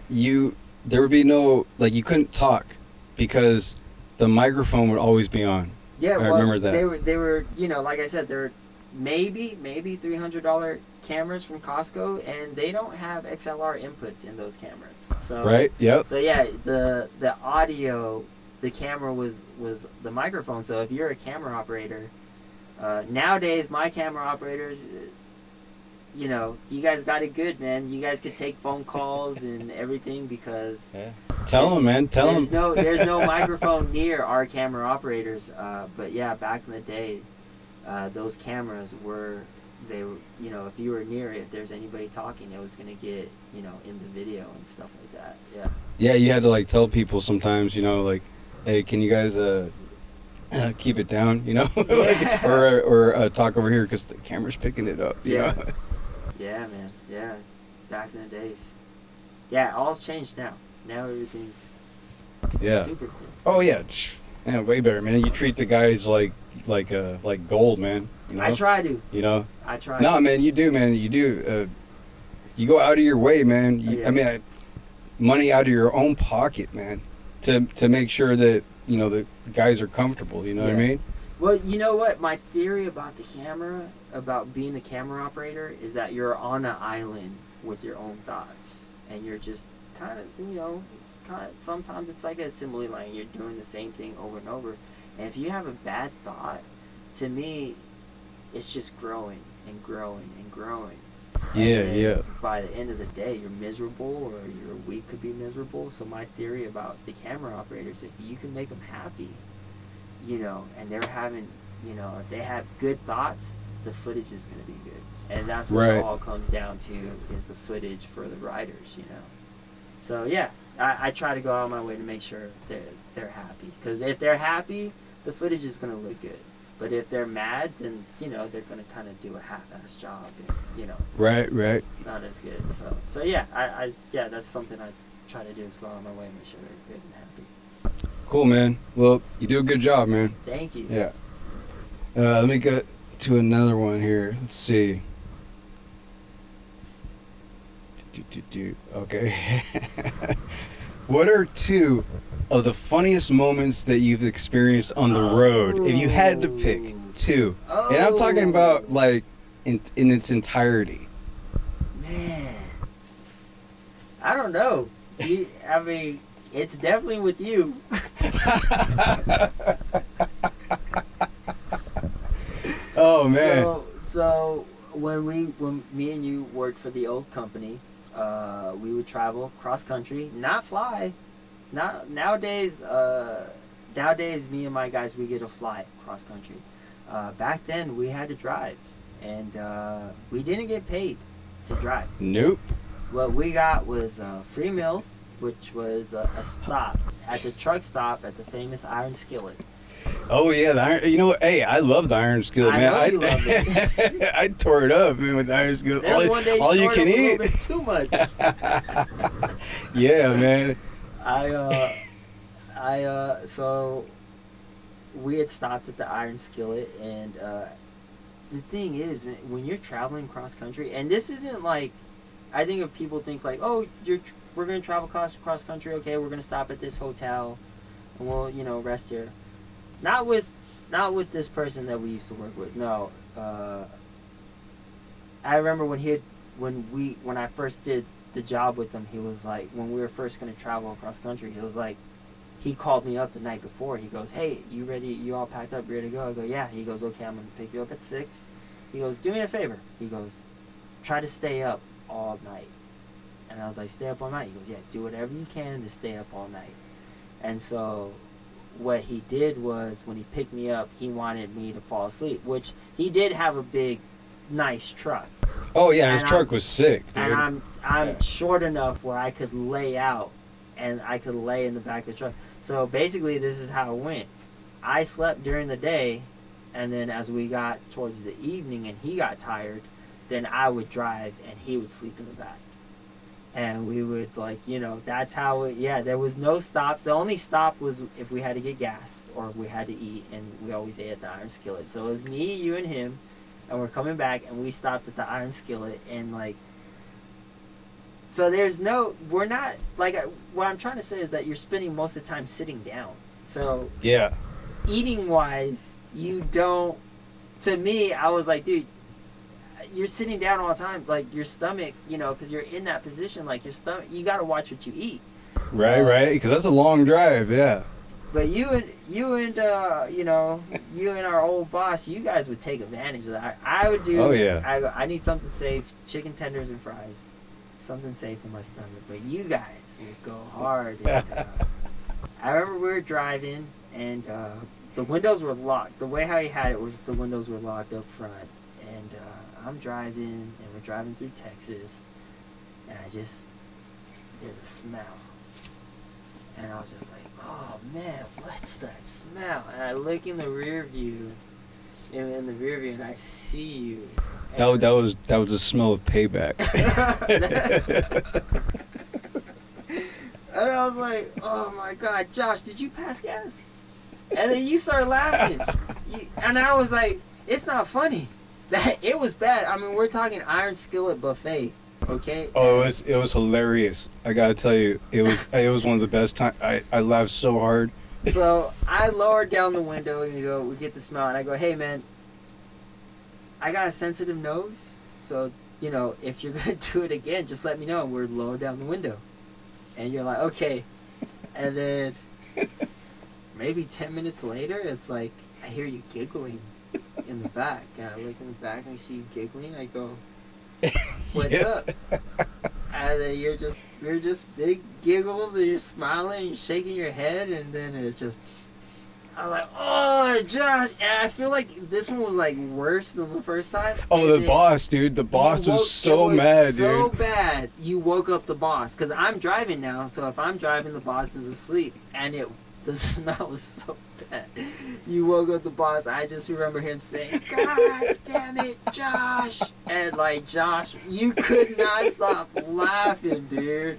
there would be no, like, you couldn't talk because the microphone would always be on. Yeah, I remember that. They were like I said, they're maybe $300 cameras from Costco, and they don't have XLR inputs in those cameras. So right. Yep. So yeah, the audio, the camera was the microphone. So if you're a camera operator, nowadays my camera operators, you guys got it good, man. You guys could take phone calls and everything because tell them, man. Tell them. There's no microphone near our camera operators. But yeah, back in the day, those cameras were if you were near it, if there's anybody talking, it was gonna get in the video and stuff like that. Yeah. Yeah, you had to like tell people sometimes, like, hey, can you guys keep it down, Yeah. or talk over here because the camera's picking it up. You know? Yeah, man. Yeah, back in the days. Yeah, all's changed now. Now everything's super cool. Oh yeah, way better, man. You treat the guys like gold, man. I try to. I try. No, man, you do, man. You do. You go out of your way, man. I mean, money out of your own pocket, man, to make sure that the guys are comfortable. You know what I mean? Well, you know what? My theory about the camera, about being a camera operator, is that you're on an island with your own thoughts, and you're just kind of, sometimes it's like a assembly line. You're doing the same thing over and over, and if you have a bad thought, to me, it's just growing and growing and growing. Yeah. By the end of the day, you're miserable, or your week could be miserable. So my theory about the camera operators, if you can make them happy, and they're having, if they have good thoughts, the footage is going to be good. And that's what it all comes down to, is the footage for the writers, So yeah, I try to go out of my way to make sure they're happy. Because if they're happy, the footage is going to look good. But if they're mad, then they're going to kind of do a half-ass job. And, Right. Not as good. So yeah, I that's something I try to do, is go out of my way and make sure they're good and happy. Cool, man. Well, you do a good job, man. Thank you. Yeah. Let me get to another one here. Let's see. Okay. What are two of the funniest moments that you've experienced on the road? If you had to pick two. And I'm talking about like in its entirety. Man. I don't know. I mean, it's definitely with you. Oh man. So when me and you worked for the old company, we would travel cross country, not fly. Nowadays, me and my guys, we get to fly cross country. Back then, we had to drive, and we didn't get paid to drive. Nope. What we got was free meals, which was a stop at the truck stop at the famous Iron Skillet. Oh yeah, the iron. You know what? Hey, I love the Iron Skillet, man. I know you love it. I tore it up, man, with the Iron Skillet. All you can eat. A little bit too much. Yeah, man. So we had stopped at the Iron Skillet, and the thing is, when you're traveling cross country, and this isn't like, I think if people think like, oh, we're gonna travel cross country, okay, we're gonna stop at this hotel, and we'll rest here. Not with this person that we used to work with. No, I remember when I first did the job with him, he was like, when we were first going to travel across country, he was like, he called me up the night before. He goes, hey, you ready? You all packed up, ready to go? I go, yeah. He goes, okay, I'm going to pick you up at 6. He goes, do me a favor. He goes, try to stay up all night. And I was like, stay up all night? He goes, yeah, do whatever you can to stay up all night. And so what he did was, when he picked me up, he wanted me to fall asleep, which he did have a big, nice truck. Oh yeah, his truck was sick, dude. And I'm short enough where I could lay out, and I could lay in the back of the truck. So basically, this is how it went. I slept during the day, and then as we got towards the evening and he got tired, then I would drive and he would sleep in the back. And we would that's how there was no stops. The only stop was if we had to get gas or if we had to eat, and we always ate at the Iron Skillet. So it was me, you, and him, and we're coming back, and we stopped at the Iron Skillet, and so we're not, what I'm trying to say is that you're spending most of the time sitting down. So Yeah. eating wise, you don't, to me, I was like, dude, you're sitting down all the time, like your stomach, because you're in that position, like your stomach, you got to watch what you eat. Right. Because that's a long drive. Yeah. But you and our old boss, you guys would take advantage of that. I would do. Oh, yeah. I need something safe, chicken tenders and fries, something safe for my stomach. But you guys would go hard. And, I remember we were driving, and the windows were locked. The way how he had it was the windows were locked up front, and I'm driving, and we're driving through Texas, and there's a smell. And I was just like, oh man, what's that smell? And I look in the rear view, and I see you. That was the smell of payback. And I was like, oh my God, Josh, did you pass gas? And then you started laughing. And I was like, it's not funny. It was bad. I mean, we're talking Iron Skillet buffet, okay? Oh, it was hilarious. I gotta tell you, it was one of the best times. I laughed so hard. So I lowered down the window, and we get the smell, and I go, hey man, I got a sensitive nose, so if you're gonna do it again, just let me know. We're lower down the window, and you're like, okay. And then maybe 10 minutes later, it's like I hear you giggling in the back, and I look in the back, and I see you giggling. I go, what's up? And then you're just big giggles, and you're smiling, and you're shaking your head, and then it's just, I was like, oh, Josh. And I feel like this one was like worse than the first time. Oh, the boss, dude. The boss was so mad, dude. So bad. You woke up the boss, because I'm driving now. So if I'm driving, the boss is asleep, and the smell was so bad. You woke up the boss. I just remember him saying, God damn it, Josh. And Josh, you could not stop laughing, dude.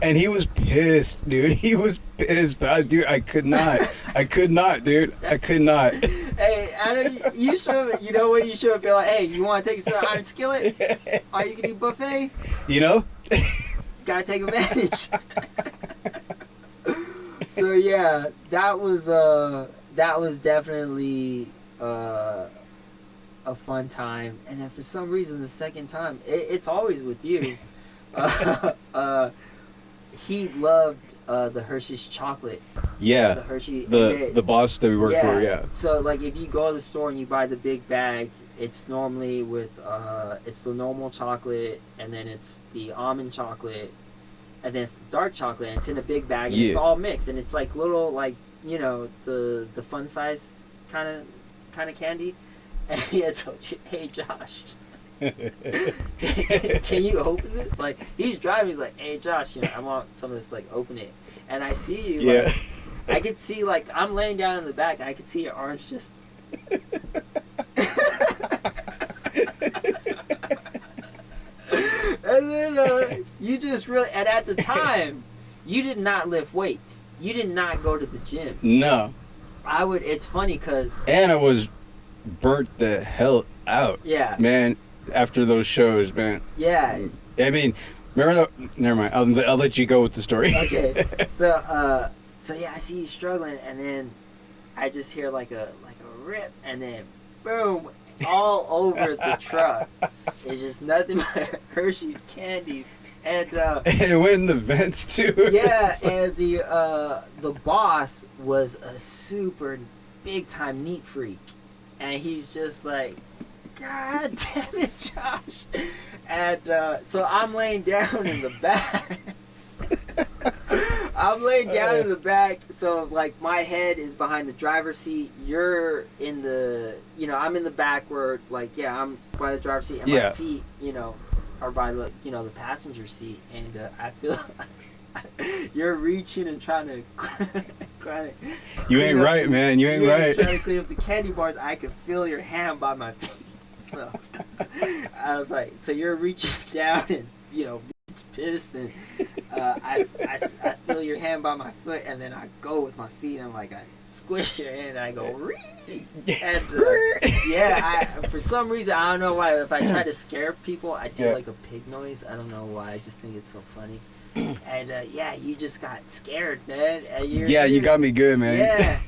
And he was pissed, dude. He was pissed, but dude, I could not, dude. I could not. Hey, I know you should. You know what? You should be like, hey, you want to take us to the Iron Skillet? All you can eat buffet. Gotta take advantage. So yeah, that was definitely a fun time. And then for some reason, the second time, it's always with you. He loved the Hershey's chocolate. Yeah. The Hershey. The boss that we worked for. Yeah. So if you go to the store and you buy the big bag, it's normally with it's the normal chocolate, and then it's the almond chocolate, and then it's the dark chocolate, and it's in a big bag, and it's all mixed, and it's like little the fun size kind of candy. And he had told you, hey Josh, can you open this? He's driving, he's like, hey Josh, I want some of this, open it. And I see you, I could see, I'm laying down in the back, and I could see your arms just and then you just really, and at the time you did not lift weights, you did not go to the gym. No. It's funny because, and I was burnt the hell out. Yeah. Man, after those shows, man. Yeah. I mean, remember that? Never mind. I'll let you go with the story. Okay. So yeah, I see you struggling, and then I just hear like a rip, and then boom, all over the truck. It's just nothing but Hershey's candies, and it went in the vents too. Yeah, and the boss was a super big time neat freak, and he's just like, God damn it, Josh. And so I'm laying down in the back. I'm laying down in the back, so my head is behind the driver's seat. You're in the, I'm in the back where I'm by the driver's seat, and my feet, are by the, the passenger seat, and I feel like you're reaching and trying to You ain't right, man. You ain't right. Trying to clean up the candy bars. I could feel your hand by my feet. So I was like, so you're reaching down and It's pissed, and I feel your hand by my foot, and then I go with my feet, and I squish your hand, and I go, Ree! And for some reason, I don't know why, if I try to scare people, I do like a pig noise. I don't know why, I just think it's so funny. And you just got scared, man. And you got me good, man. Yeah,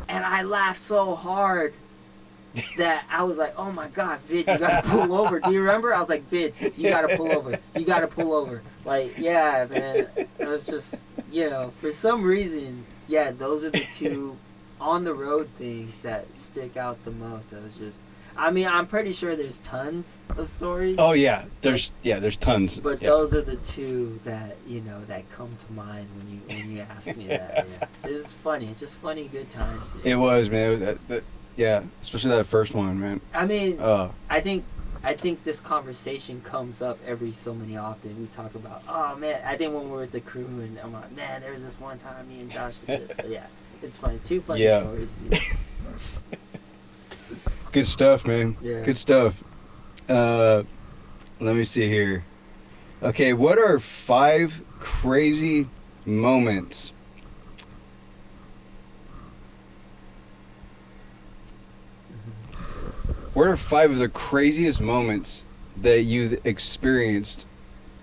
and I laughed so hard that I was like, oh my God, Vid, you gotta pull over. Do you remember? I was like, Vid, you gotta pull over. You gotta pull over. Like, yeah, man. It was just, for some reason, those are the two on the road things that stick out the most. It was just, I mean, I'm pretty sure there's tons of stories. Oh yeah, there's tons. But those are the two that that come to mind when you ask me that. Yeah. It was funny. It's just funny, good times. It was, man. It was, especially that first one, man. I mean, I think this conversation comes up every so many often. We talk about, oh man, I think when we're with the crew, and I'm like, man, there was this one time me and Josh did this. So yeah, it's funny. Two funny stories. Good stuff, man. Yeah. Good stuff. Let me see here. Okay, what are 5 crazy moments? What are 5 of the craziest moments that you've experienced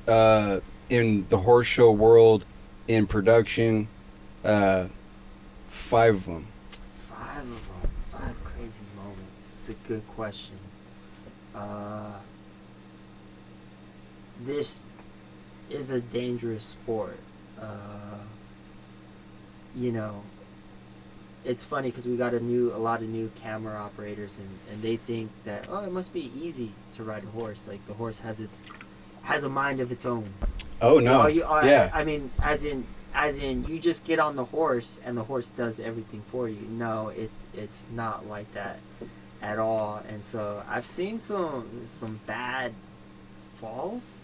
in the horse show world, in production? 5 of them. 5 of them. 5 crazy moments. It's a good question. This is a dangerous sport. It's funny because we got a lot of new camera operators, and they think that, oh, it must be easy to ride a horse. Like, the horse has a mind of its own. Oh no! I mean, as in you just get on the horse and the horse does everything for you. No, it's not like that at all. And so I've seen some bad falls.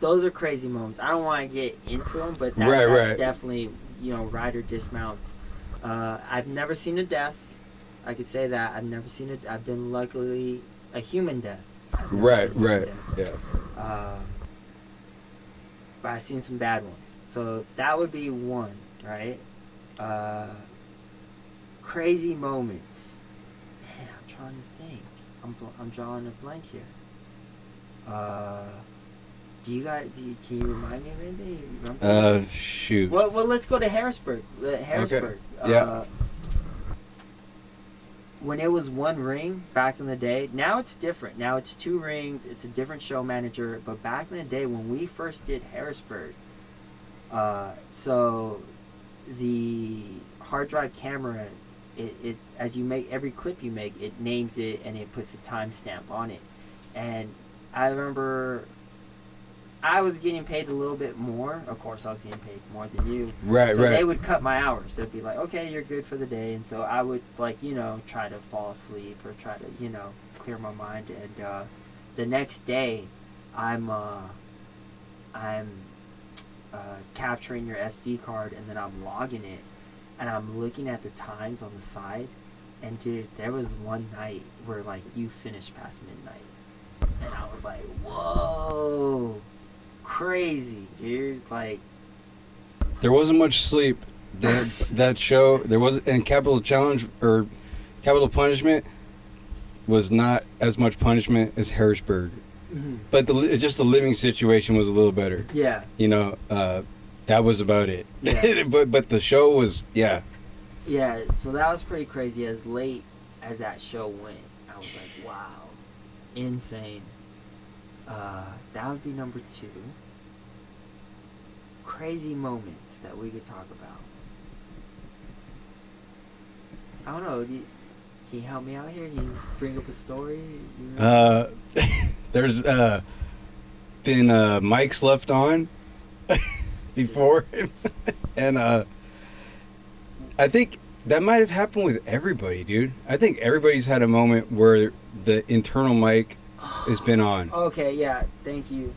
Those are crazy moments. I don't want to get into them, but that's definitely, rider dismounts. I've never seen a death. I could say that. I've been luckily a human death. Right. Yeah. But I've seen some bad ones. So that would be one, right? Crazy moments. Man, I'm trying to think. I'm drawing a blank here. Can you remind me of anything? You remember? Shoot. Well, let's go to Harrisburg. Harrisburg. Okay. When it was one ring back in the day, now it's different. Now it's 2 rings. It's a different show manager. But back in the day when we first did Harrisburg, so the hard drive camera, it as you make every clip you make, it names it and it puts a timestamp on it. And I remember I was getting paid a little bit more. Of course, I was getting paid more than you. Right. So they would cut my hours. They'd be like, okay, you're good for the day. And so I would, try to fall asleep or try to, clear my mind. And the next day, I'm capturing your SD card, and then I'm logging it. And I'm looking at the times on the side. And, dude, there was one night where, you finished past midnight. And I was like, whoa. Crazy, dude. There wasn't much sleep that show. There was, and Capital Challenge or Capital Punishment was not as much punishment as Harrisburg. Mm-hmm. But just the living situation was a little better. Yeah. That was about it. Yeah. but the show was, yeah. Yeah, so that was pretty crazy. As late as that show went, I was like, wow, insane. That would be number 2. Crazy moments that we could talk about. I don't know. Can you help me out here? Can you bring up a story? There's been mics left on before, and I think that might have happened with everybody, dude. I think everybody's had a moment where the internal mic has been on. Okay, yeah, thank you.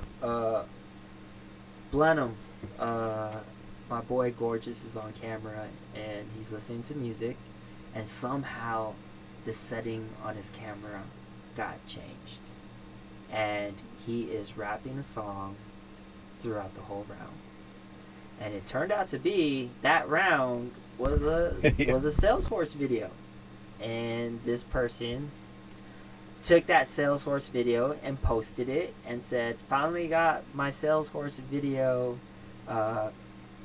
Blenheim, my boy Gorgeous is on camera, and he's listening to music, and somehow the setting on his camera got changed. And he is rapping a song throughout the whole round. And it turned out to be that round was a Salesforce video. And this person took that Salesforce video and posted it and said, finally got my Salesforce video.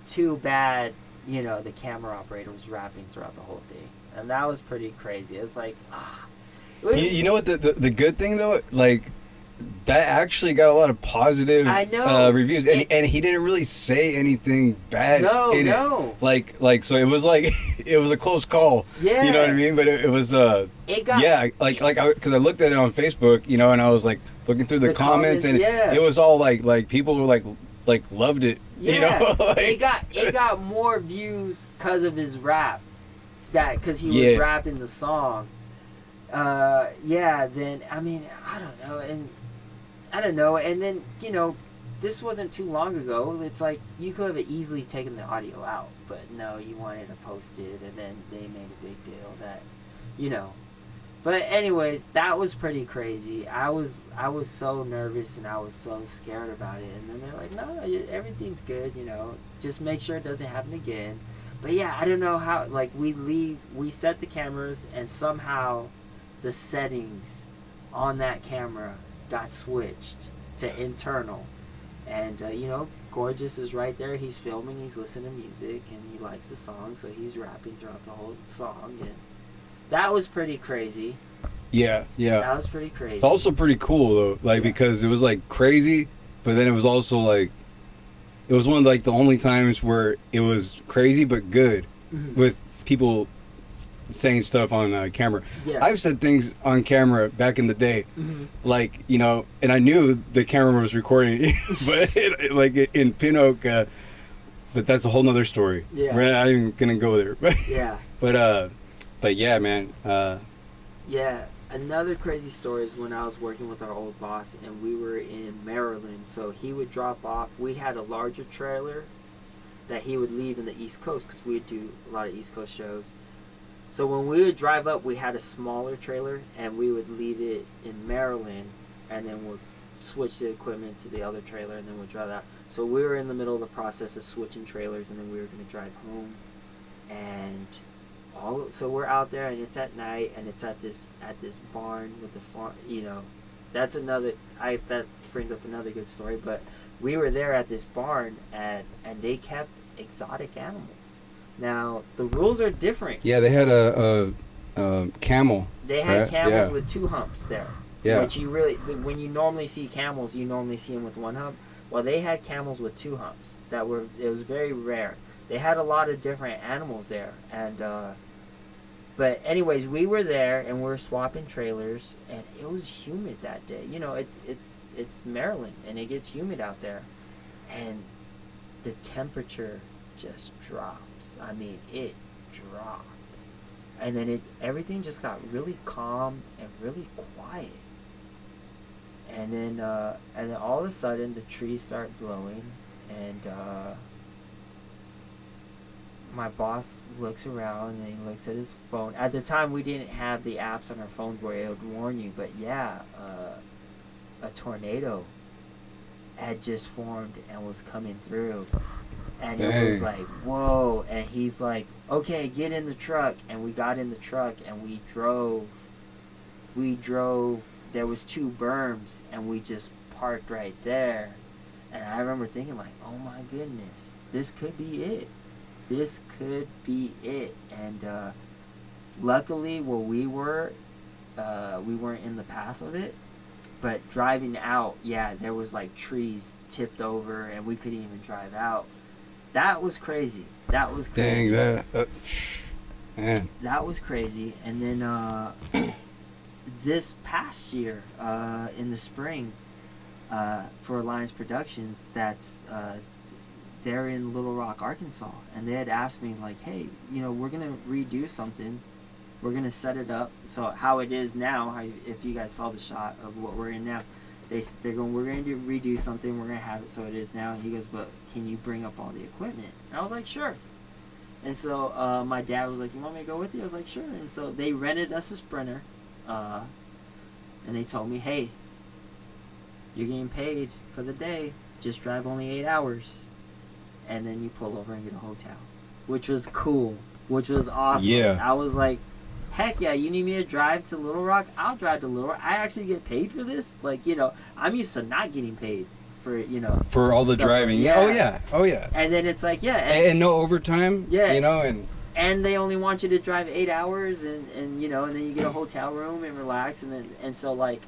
Too bad, the camera operator was rapping throughout the whole thing. And that was pretty crazy. It's like, You know what the good thing though, like, that actually got a lot of positive reviews, and he didn't really say anything bad. No. Like so it was like it was a close call. Yeah, you know what I mean. But it was because I looked at it on Facebook, and I was like looking through the comments, and it was all like people were like loved it. Yeah, like, it got more views because of his rap, because he was rapping the song. Then I mean I don't know, and then this wasn't too long ago. It's like you could have easily taken the audio out, but no, you wanted to post it, and then they made a big deal that, But anyways, that was pretty crazy. I was so nervous and I was so scared about it, and then they're like, no, everything's good, just make sure it doesn't happen again. But yeah, I don't know how. Like we set the cameras, and somehow the settings on that camera got switched to internal, and Gorgeous is right there. He's filming, he's listening to music, and he likes the song, so he's rapping throughout the whole song, and that was pretty crazy. Yeah That was pretty crazy. It's also pretty cool though, because it was like crazy, but then it was also like it was one of like the only times where it was crazy but good, with people saying stuff on camera. Yeah. I've said things on camera back in the day, like, and I knew the camera was recording, but in Pinocchio, but that's a whole nother story. Yeah. We're not even gonna go there. Yeah. But yeah, man. Yeah. Another crazy story is when I was working with our old boss, and we were in Maryland. So he would drop off. We had a larger trailer that he would leave in the East Coast, because we would do a lot of East Coast shows. So when we would drive up, we had a smaller trailer, and we would leave it in Maryland, and then we'll switch the equipment to the other trailer, and then we'll drive that. So we were in the middle of the process of switching trailers, and then we were going to drive home, and so we're out there, and it's at night, and it's at this barn with the farm. That's that brings up another good story. But we were there at this barn, and they kept exotic animals. Now the rules are different. Yeah, they had a camel. They had camels with 2 humps there. Yeah. Which when you normally see camels, you normally see them with 1 hump. Well, they had camels with 2 humps. It was very rare. They had a lot of different animals there, and but anyways, we were there and we were swapping trailers, and it was humid that day. It's Maryland, and it gets humid out there, and the temperature just drops. I mean, it dropped, and then everything just got really calm and really quiet, and then all of a sudden the trees start blowing, and my boss looks around and he looks at his phone. At the time, we didn't have the apps on our phones where it would warn you, but a tornado had just formed and was coming through. And Dang. It was like, whoa. And he's like, okay, get in the truck. And we got in the truck and we drove. There was 2 berms, and we just parked right there. And I remember thinking like, oh my goodness, this could be it. This could be it. And luckily where we weren't in the path of it. But driving out, there was like trees tipped over, and we couldn't even drive out. That was crazy. Dang, that man. That was crazy. And then this past year, in the spring, for Alliance Productions, they're in Little Rock, Arkansas, and they had asked me like, hey, we're gonna redo something, we're gonna set it up so how it is now. If you guys saw the shot of what we're in now, they're going, we're gonna redo something, we're gonna have it so it is now. He goes, but can you bring up all the equipment? And I was like, sure. And so my dad was like, you want me to go with you? I was like, sure. And so they rented us a Sprinter, and they told me, hey, you're getting paid for the day. Just drive only 8 hours. And then you pull over and get a hotel. Which was cool. Which was awesome. Yeah. I was like, heck yeah, you need me to drive to Little Rock? I'll drive to Little Rock. I actually get paid for this? Like, you know, I'm used to not getting paid for, you know. For all the driving. Yeah. Oh, yeah. And then it's like, yeah. And no overtime. Yeah. You know, and they only want you to drive 8 hours and you know, and then you get a hotel room and relax. And so, like,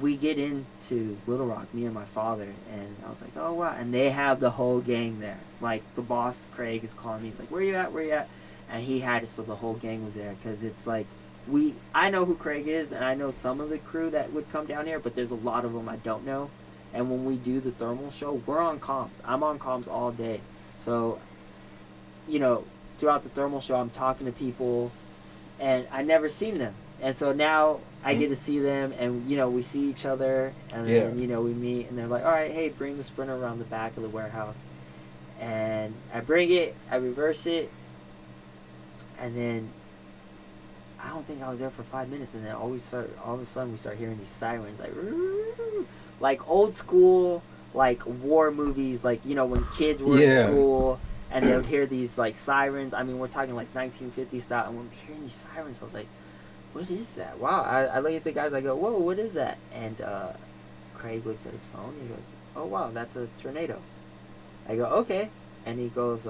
we get into Little Rock, me and my father, and I was like, oh wow, and they have the whole gang there. Like the boss, Craig, is calling me. He's like, where you at? And he had it so the whole gang was there, because it's like I know who Craig is, and I know some of the crew that would come down here, but there's a lot of them I don't know. And when we do the thermal show, we're on comms. I'm on comms all day, so you know, throughout the thermal show, I'm talking to people, and I never seen them, and so now I get to see them, and you know, we see each other, and then you know, we meet, and they're like, all right, hey, bring the Sprinter around the back of the warehouse. And I bring it, I reverse it, and then I don't think I was there for 5 minutes, and then all of a sudden we start hearing these sirens, like old school, like war movies, like, you know, when kids were in school, and they would hear these like sirens. I mean, we're talking like 1950 style, and when we're hearing these sirens, I was like, what is that? Wow. I look at the guys, I go, whoa, what is that? And Craig looks at his phone, he goes, oh wow, that's a tornado. I go, okay. And he goes,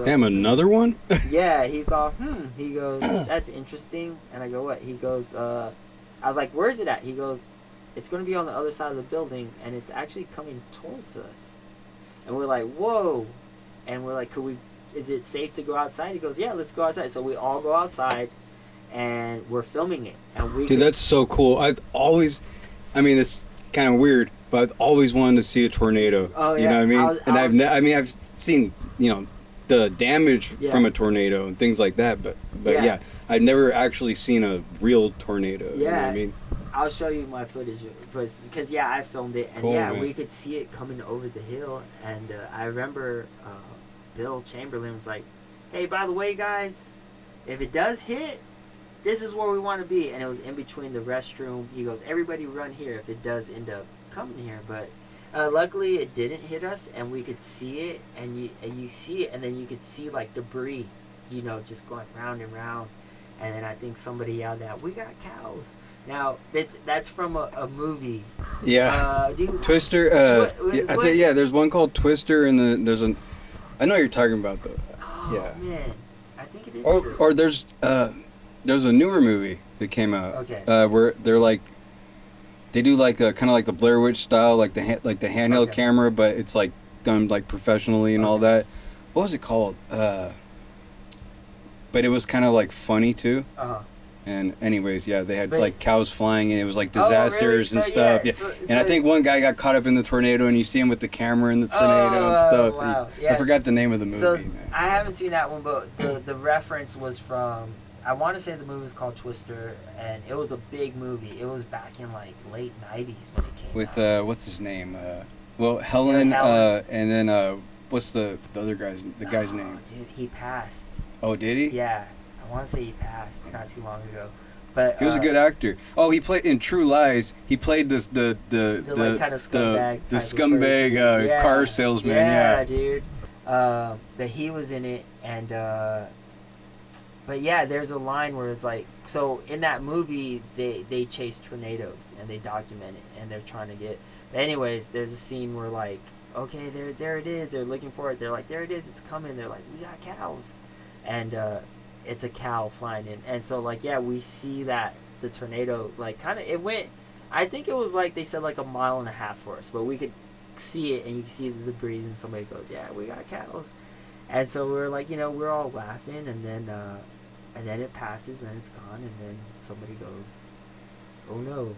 damn, another one? Yeah, he's all, He goes, that's interesting. And I go, what? He goes, I was like, where is it at? He goes, it's going to be on the other side of the building, and it's actually coming towards us. And we're like, whoa. And we're like, is it safe to go outside? He goes, yeah, let's go outside. So we all go outside, and we're filming it. And Dude, that's so cool. It's kind of weird, but I've always wanted to see a tornado. Oh, yeah. You know what I mean? I've seen, you know, the damage from a tornado and things like that, but yeah, I've never actually seen a real tornado. Yeah. You know what I mean? I'll show you my footage, because I filmed it, and cool, we could see it coming over the hill, and I remember Bill Chamberlain was like, hey, by the way, guys, if it does hit, this is where we want to be. And it was in between the restroom. He goes, everybody run here if it does end up coming here. But luckily it didn't hit us, and we could see it, and you see it, and then you could see like debris, you know, just going round and round. And then I think somebody yelled out, we got cows. Now that's from a movie. Yeah. Twister. There's one called Twister, and there's I know what you're talking about though. Oh, yeah. Man, I think it is. Or there's a newer movie that came out. Okay. Where they're like, they do like kind of like the Blair Witch style, like the handheld camera, but it's like done like professionally and all that. What was it called? But it was kind of like funny too. And anyways, they had like cows flying, and it was like disasters and stuff. And I think one guy got caught up in the tornado, and you see him with the camera in the tornado and stuff. Wow. I forgot the name of the movie. So I haven't seen that one, but the reference was from, I want to say the movie was called Twister, and it was a big movie. It was back in like late 90s when it came with out. What's his name? Helen. And then what's the other guy's name? Dude, he passed. Oh, did he? Yeah. I want to say he passed not too long ago, but he was a good actor. Oh, he played in True Lies. He played the like kind of scumbag, car salesman. Yeah, dude. But he was in it, and but yeah, there's a line where it's like, so in that movie they chase tornadoes and they document it, and they're trying to get. But anyways, there's a scene where like, okay, there it is. They're looking for it. They're like, there it is. It's coming. They're like, we got cows, and it's a cow flying in. And so like, we see that the tornado like kind of, it went, I think it was like they said like 1.5 miles for us, but we could see it, and you can see the debris, and somebody goes, yeah, we got cows. And so we're like, you know, we're all laughing, and then it passes, and it's gone, and then somebody goes, oh no,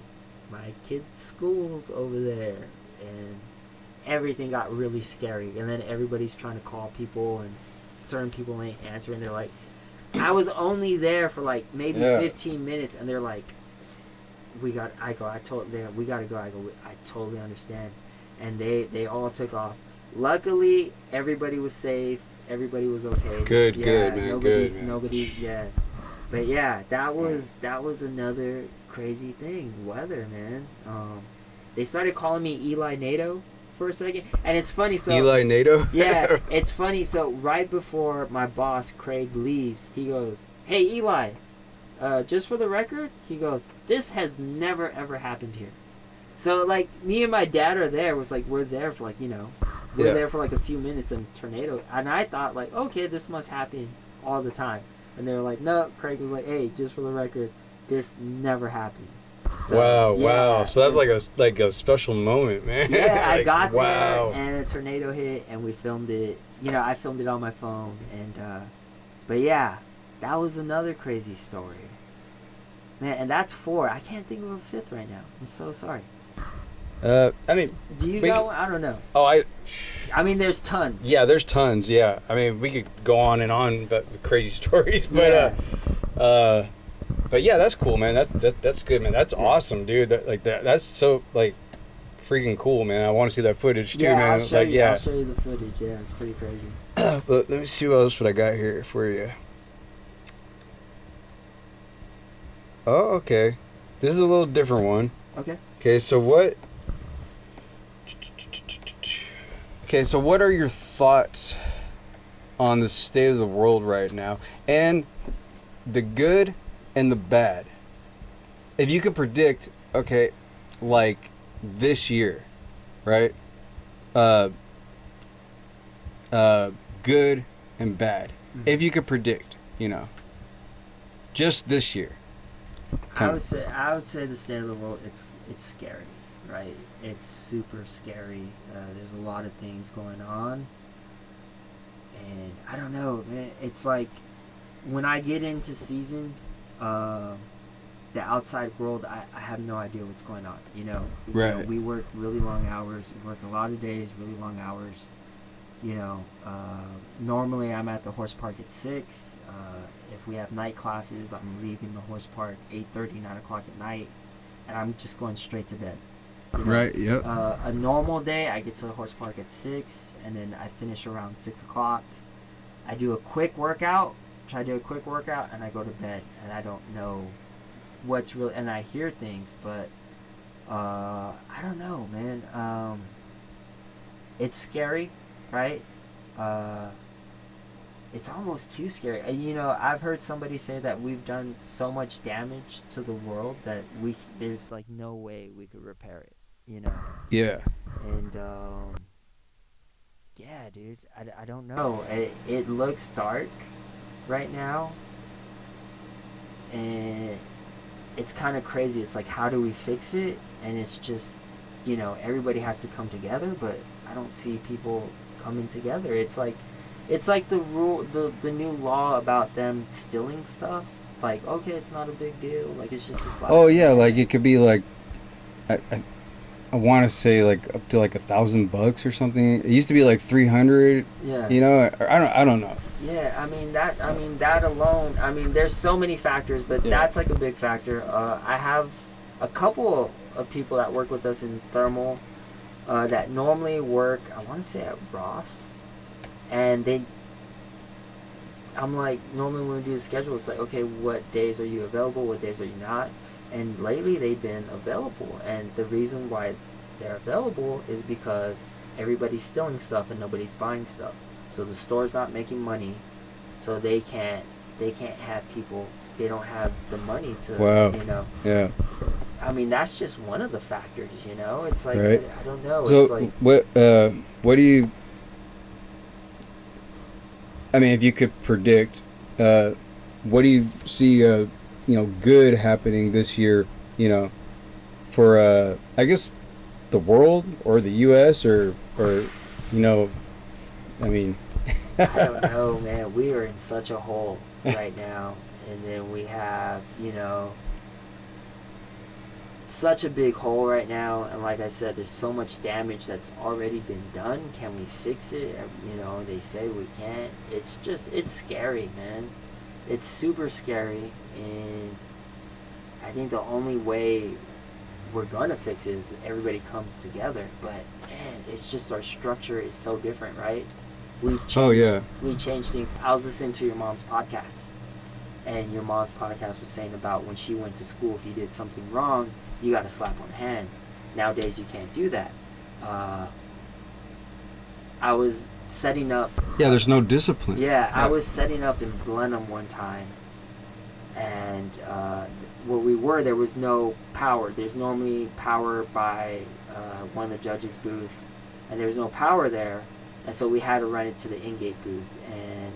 my kid's school's over there. And everything got really scary, and then everybody's trying to call people, and certain people ain't answering. They're like, I was only there for like maybe 15 minutes, and they're like, we gotta go. I totally understand. And they all took off. Luckily, everybody was safe. Everybody was okay. Good, man. Nobody. But yeah, that was another crazy thing. Weather, man. They started calling me Eli NATO for a second, and it's funny. So Eli NATO. yeah, it's funny. So right before my boss Craig leaves, he goes, "Hey Eli, just for the record," he goes, "this has never ever happened here." So like me and my dad are there. It was like we're there for like we're there for like a few minutes in a tornado, and I thought like, okay, this must happen all the time. And they were like, no. Craig was like, hey, just for the record, this never happens. So, wow. So that's like a special moment, man. Yeah, like, I got there and a tornado hit and we filmed it. I filmed it on my phone and but yeah, that was another crazy story. Man, and that's 4. I can't think of a 5th right now. I'm so sorry. I mean, do you know? I don't know. Oh, I mean, there's tons. Yeah, there's tons. Yeah, I mean, we could go on and on about crazy stories, but but yeah, that's cool, man. That's good, man. That's awesome, dude. That's so like freaking cool, man. I want to see that footage too, man. I'll show you the footage. Yeah, it's pretty crazy. But let me see what I got here for you. Oh, okay. This is a little different one. Okay, so what? Okay, so what are your thoughts on the state of the world right now and the good and the bad? If you could predict, okay, like this year, right? Good and bad. Mm-hmm. If you could predict, just this year. I would say the state of the world, it's scary, right? It's super scary. There's a lot of things going on, and I don't know, man. It's like when I get into season, the outside world, I have no idea what's going on. Right. We work really long hours. We work a lot of days, really long hours. Normally I'm at the horse park at 6. If we have night classes, I'm leaving the horse park 8:30, 9 o'clock at night, and I'm just going straight to bed. Right. Yep. A normal day, I get to the horse park at 6, and then I finish around 6 o'clock. I do a quick workout, and I go to bed, and I don't know what's really, and I hear things, but I don't know, man. It's scary, right? It's almost too scary. And, I've heard somebody say that we've done so much damage to the world that there's like no way we could repair it. Yeah. And yeah, dude, I don't know. It looks dark right now, and it's kind of crazy. It's like, how do we fix it? And it's just, everybody has to come together, but I don't see people coming together. It's like the rule, the new law about them stealing stuff. Like, okay, it's not a big deal. Like, it's just a slap. Oh yeah, like it could be like, I want to say like up to like $1,000 or something. It used to be like 300. Yeah. I don't know. Yeah, I mean that alone. I mean, there's so many factors, but that's like a big factor. I have a couple of people that work with us in thermal that normally work, I want to say at Ross, and I'm like, normally when we do the schedule, it's like, okay, what days are you available? What days are you not? And lately they've been available, and the reason why they're available is because everybody's stealing stuff and nobody's buying stuff. So the store's not making money, so they can't have people. They don't have the money to, Yeah. I mean, that's just one of the factors, It's like, right. I don't know. So it's like, what do you? I mean, if you could predict, what do you see? Good happening this year. For I guess the world or the U.S. or I mean. I don't know, man. We are in such a hole right now, and then we have such a big hole right now, and like I said, there's so much damage that's already been done. Can we fix it? They say we can't. It's scary, man. It's super scary, and I think the only way we're gonna fix it is everybody comes together. But man, it's just our structure is so different, right? We change things. I was listening to your mom's podcast, And your mom's podcast was saying about when she went to school, if you did something wrong, you got a slap on the hand. Nowadays, you can't do that. I was setting up. Yeah, there's no discipline. Yeah, I was setting up in Blenheim one time, and where we were, there was no power. There's normally power by one of the judges' booths, and there was no power there, and so we had to run it to the in-gate booth, and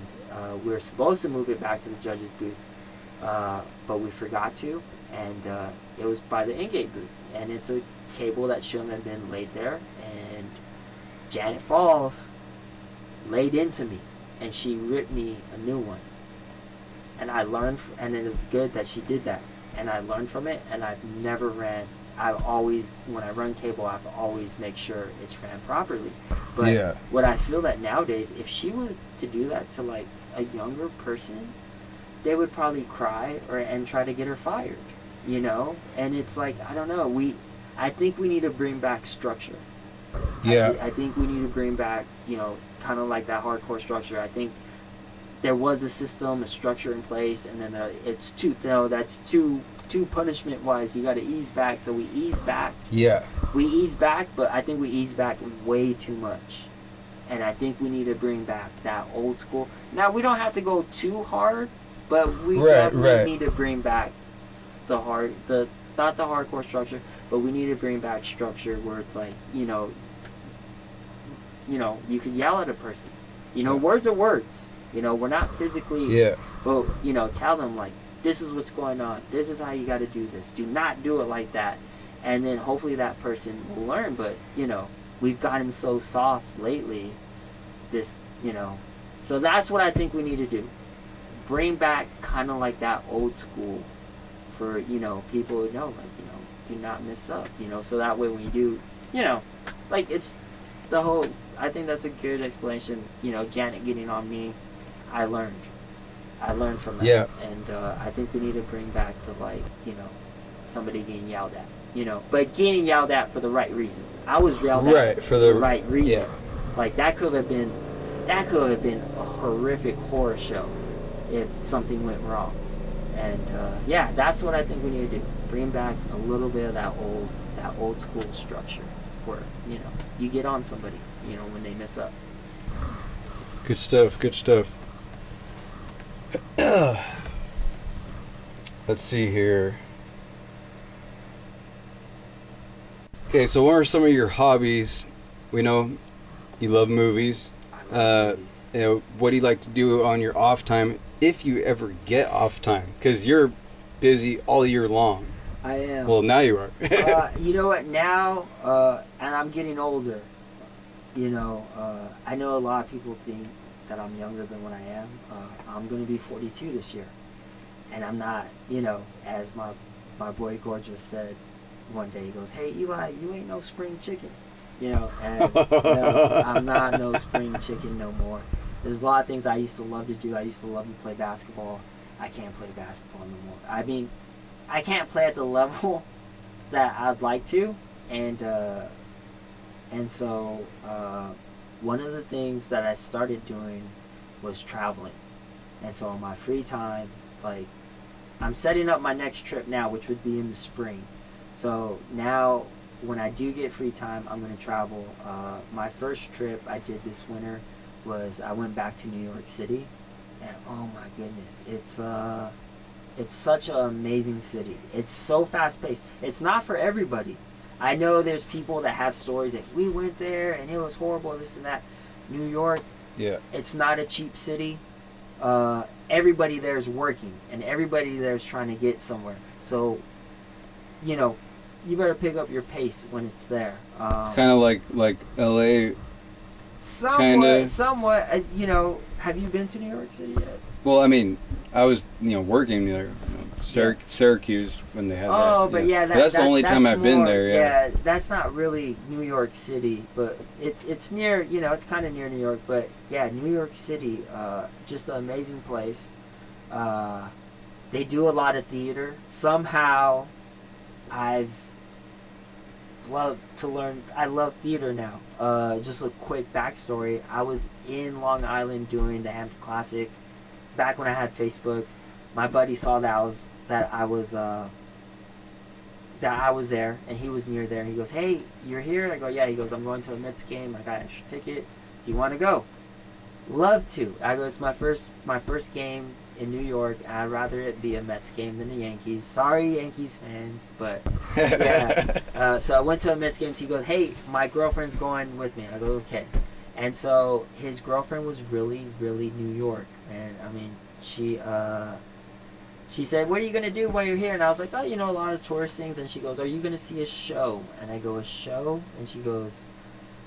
we were supposed to move it back to the judges' booth, but we forgot to, and it was by the in-gate booth, and it's a cable that shouldn't have been laid there, and Janet Falls laid into me, and she ripped me a new one, and I learned, and it is good that she did that, and I learned from it, and I've never ran. I've always, when I run cable, I've always make sure it's ran properly. But what I feel that nowadays, if she was to do that to like a younger person, they would probably cry and try to get her fired, you know. And it's like, I don't know. I think we need to bring back structure. Yeah. I think we need to bring back, you know, kind of like that hardcore structure. I think there was a system, a structure in place, and then it's too punishment wise. You got to ease back. So we ease back. Yeah. We ease back, but I think we ease back way too much. And I think we need to bring back that old school. Now, we don't have to go too hard, but we definitely need to bring back not the hardcore structure, but we need to bring back structure where it's like, you know, you could yell at a person. You know, words are words. You know, we're not physically, but, you know, tell them, like, this is what's going on. This is how you got to do this. Do not do it like that. And then hopefully that person will learn. But, you know, we've gotten so soft lately. This, you know. So that's what I think we need to do. Bring back kind of like that old school for, you know, people who know, like, you know, do not mess up. You know, so that way when you do, you know, like it's the whole, I think that's a good explanation. You know, Janet getting on me, I learned from that. Yeah. And I think we need to bring back the, like, you know, somebody getting yelled at, you know, but getting yelled at for the right reasons. I was yelled at for the right reason. Yeah. Like that could have been a horrific horror show if something went wrong. And yeah, that's what I think we need to do. Bring back a little bit of that old school structure where, you know, you get on somebody, you know, when they mess up. Good stuff. Let's see here. Okay, so what are some of your hobbies? We know you love movies. I love movies. You know, what do you like to do on your off time, if you ever get off time? Because you're busy all year long. I am. Well, now you are. You know what? Now, and I'm getting older. You know, I know a lot of people think that I'm younger than what I am. I'm going to be 42 this year. And I'm not, you know, as my boy Gorgeous said one day, he goes, "Hey, Eli, you ain't no spring chicken." You know, and no, I'm not no spring chicken no more. There's a lot of things I used to love to do. I used to love to play basketball. I can't play basketball no more. I mean, I can't play at the level that I'd like to. And so one of the things that I started doing was traveling. And so on my free time, like, I'm setting up my next trip now, which would be in the spring. So now when I do get free time, I'm going to travel. My first trip I did this winter was I went back to New York City. And oh my goodness, it's such an amazing city. It's so fast paced. It's not for everybody. I know there's people that have stories that we went there and it was horrible, this and that. New York, it's not a cheap city. Everybody there is working and everybody there is trying to get somewhere. So, you know, you better pick up your pace when it's there. It's kind of like LA. Somewhat. You know, have you been to New York City yet? Well, I mean, I was, you know, working near Syracuse when they had that. Oh, but yeah, that's the only time I've been there. Yeah, that's not really New York City, but it's near, you know, it's kind of near New York. But yeah, New York City, just an amazing place. They do a lot of theater. Somehow, I've loved to learn. I love theater now. Just a quick backstory. I was in Long Island doing the Hampton Classic back when I had Facebook. my buddy saw that I was there, and he was near there. He goes, "Hey, you're here?" And I go, "Yeah." He goes, "I'm going to a Mets game. I got an extra ticket. Do you want to go?" Love to. I go, "It's my first game in New York. I'd rather it be a Mets game than the Yankees. Sorry, Yankees fans, but yeah." So I went to a Mets game. So he goes, "Hey, my girlfriend's going with me." And I go, "Okay." And so his girlfriend was really, really New York, and I mean, she said, "What are you going to do while you're here?" And I was like, "Oh, a lot of tourist things." And she goes, "Are you going to see a show?" And I go, "A show?" And she goes,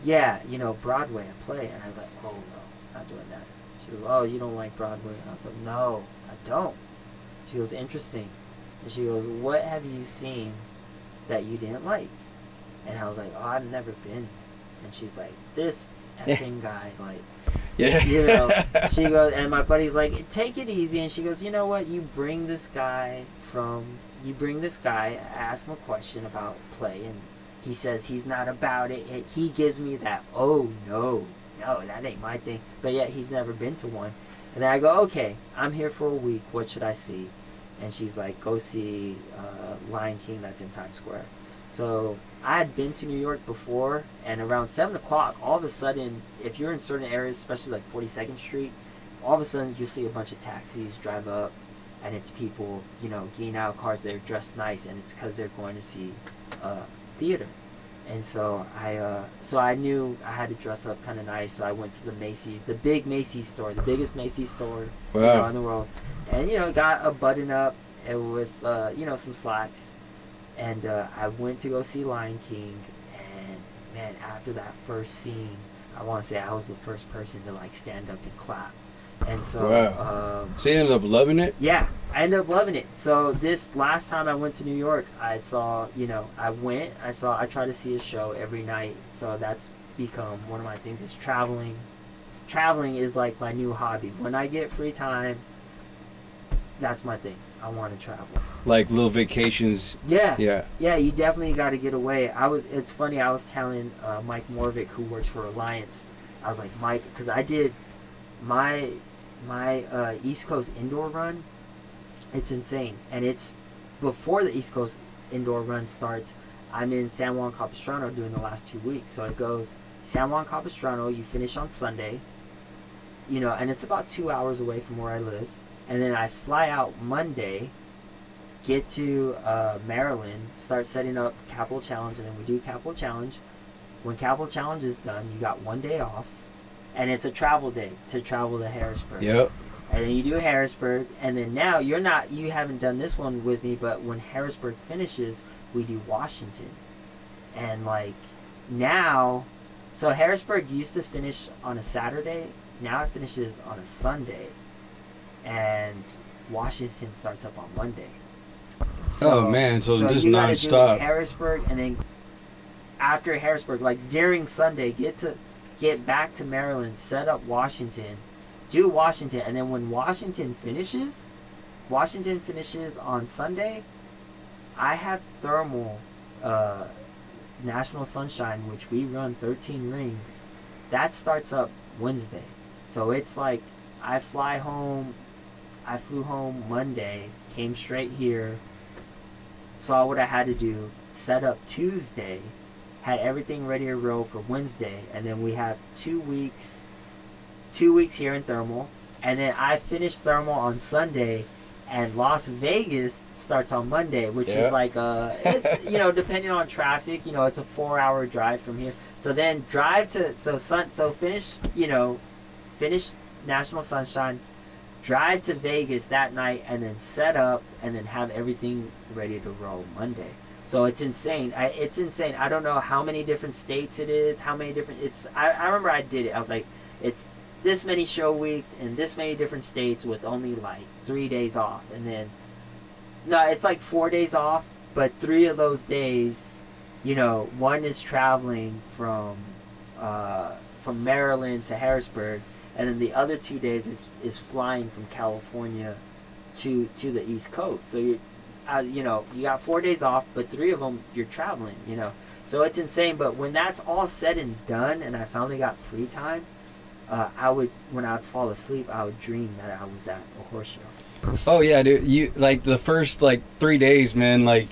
"Yeah, Broadway, a play." And I was like, "Oh, no, not doing that." She goes, "Oh, you don't like Broadway?" And I was like, "No, I don't." She goes, "Interesting." And she goes, "What have you seen that you didn't like?" And I was like, "Oh, I've never been." And she's like, "This effing guy, like," Yeah. she goes, and my buddy's like, "Take it easy." And she goes, "You know what? You bring this guy, ask him a question about play, and he says he's not about it. He gives me that, oh, no, that ain't my thing. But yet he's never been to one." And then I go, "Okay, I'm here for a week. What should I see?" And she's like, "Go see Lion King that's in Times Square." So I had been to New York before, and around 7 o'clock, all of a sudden, if you're in certain areas, especially like 42nd Street, all of a sudden you'll see a bunch of taxis drive up, and it's people, getting out of cars. They're dressed nice, and it's because they're going to see theater. And so I knew I had to dress up kind of nice, so I went to the Macy's, the big Macy's store, the biggest Macy's store in the world, and got a button up with some slacks. And I went to go see Lion King, and man, after that first scene, I want to say I was the first person to like stand up and clap. And so, so you ended up loving it? Yeah, I ended up loving it. So this last time I went to New York, I saw, I try to see a show every night. So that's become one of my things is traveling. Traveling is like my new hobby. When I get free time, that's my thing. I want to travel. Like little vacations. Yeah. Yeah. Yeah, you definitely got to get away. It's funny, I was telling Mike Morvick, who works for Alliance, I was like, "Mike," because I did my East Coast indoor run. It's insane. And it's before the East Coast indoor run starts, I'm in San Juan Capistrano doing the last 2 weeks. So it goes San Juan Capistrano, you finish on Sunday, and it's about 2 hours away from where I live. And then I fly out Monday, get to Maryland, start setting up Capital Challenge, and then we do Capital Challenge. When Capital Challenge is done, you got 1 day off, and it's a travel day to travel to Harrisburg. Yep. And then you do Harrisburg, and then now you haven't done this one with me, but when Harrisburg finishes, we do Washington. And like now, so Harrisburg used to finish on a Saturday, now it finishes on a Sunday. And Washington starts up on Monday. So, oh man, so just you nonstop. Do Harrisburg, and then after Harrisburg, like during Sunday, get back to Maryland, set up Washington, do Washington, and then when Washington finishes on Sunday, I have thermal National Sunshine, which we run 13 rings. That starts up Wednesday. So it's like I flew home Monday, came straight here, saw what I had to do, set up Tuesday, had everything ready to roll for Wednesday, and then we have 2 weeks here in thermal, and then I finished thermal on Sunday, and Las Vegas starts on Monday, which is like it's depending on traffic, it's a 4-hour drive from here. So then finish National Sunshine, drive to Vegas that night, and then set up, and then have everything ready to roll Monday. So it's insane. It's insane. I don't know how many different states it is, how many different... I remember I did it. I was like, it's this many show weeks in this many different states with only like 3 days off. And then... No, it's like 4 days off, but 3 of those days, one is traveling from Maryland to Harrisburg, and then the other 2 days is flying from California to the East Coast. So you got 4 days off, but 3 of them you're traveling. So it's insane. But when that's all said and done, and I finally got free time, I would, when I'd fall asleep, I would dream that I was at a horse show. Oh yeah, dude. You like the first like 3 days, man. Like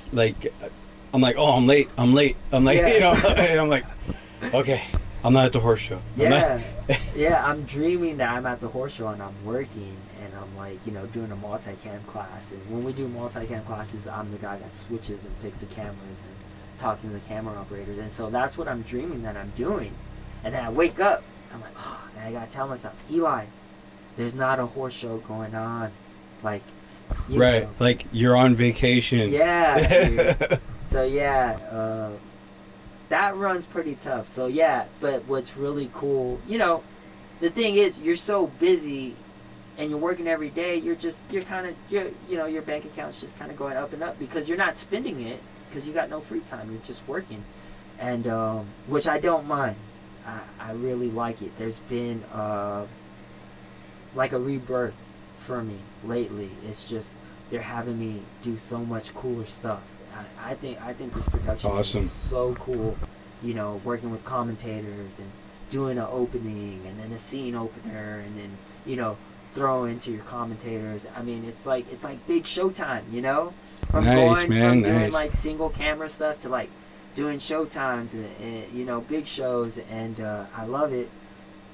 I'm like, oh, I'm late. Yeah. You know, and I'm like, okay, I'm not at the horse show. Yeah, I'm dreaming that I'm at the horse show and I'm working and I'm like, you know, doing a multicam class. And when we do multicam classes, I'm the guy that switches and picks the cameras and talking to the camera operators. And so that's what I'm dreaming that I'm doing. And then I wake up, I'm like, oh, and I gotta tell myself, Eli, there's not a horse show going on. Like, you Right, know. like you're on vacation. Yeah. Dude. So yeah, that runs pretty tough. So yeah, but what's really cool, you know, the thing is, you're so busy, and you're working every day. You're you know, your bank account's just kind of going up and up because you're not spending it because you got no free time. You're just working, and which I don't mind. I really like it. There's been like a rebirth for me lately. It's just they're having me do so much cooler stuff. I think this production Awesome. is so cool. You know, working with commentators and doing an opening and then a scene opener and then, you know, throw into your commentators. I mean, it's like big showtime. You know, from doing like single camera stuff to like doing showtimes and you know, big shows, and I love it.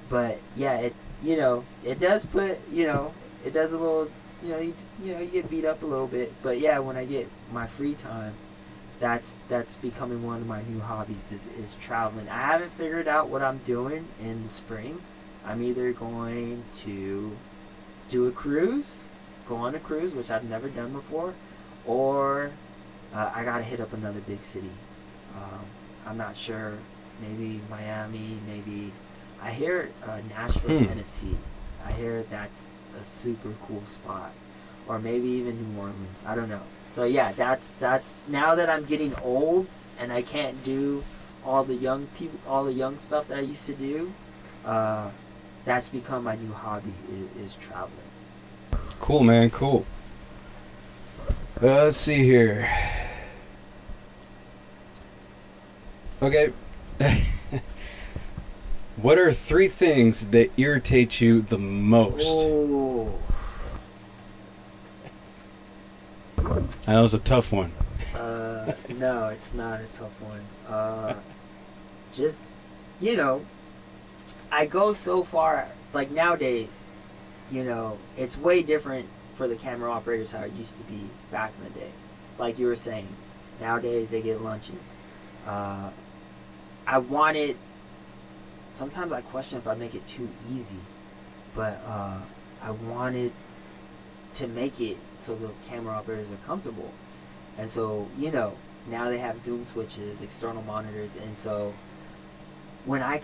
But yeah, it, you know, it does put, you know, it does a little, you know, you get beat up a little bit. But yeah, when I get my free time, that's becoming one of my new hobbies is traveling. I haven't figured out what I'm doing in the spring. I'm either going to do a cruise, go on a cruise, which I've never done before, or I gotta hit up another big city. I'm not sure. Maybe Miami. Maybe I hear Nashville, Tennessee. I hear that's a super cool spot, or maybe even New Orleans. I don't know. So yeah, that's now that I'm getting old and I can't do all the young stuff that I used to do. That's become my new hobby is traveling. Cool, man. Cool. Let's see here. Okay. What are 3 things that irritate you the most? Oh. I know it's a tough one. No, it's not a tough one. Just, you know, I go so far, like nowadays, you know, it's way different for the camera operators how it used to be back in the day. Like you were saying, nowadays they get lunches. I want it, sometimes I question if I make it too easy, but I wanted to make it so the camera operators are comfortable. And so, you know, now they have zoom switches, external monitors, and so when I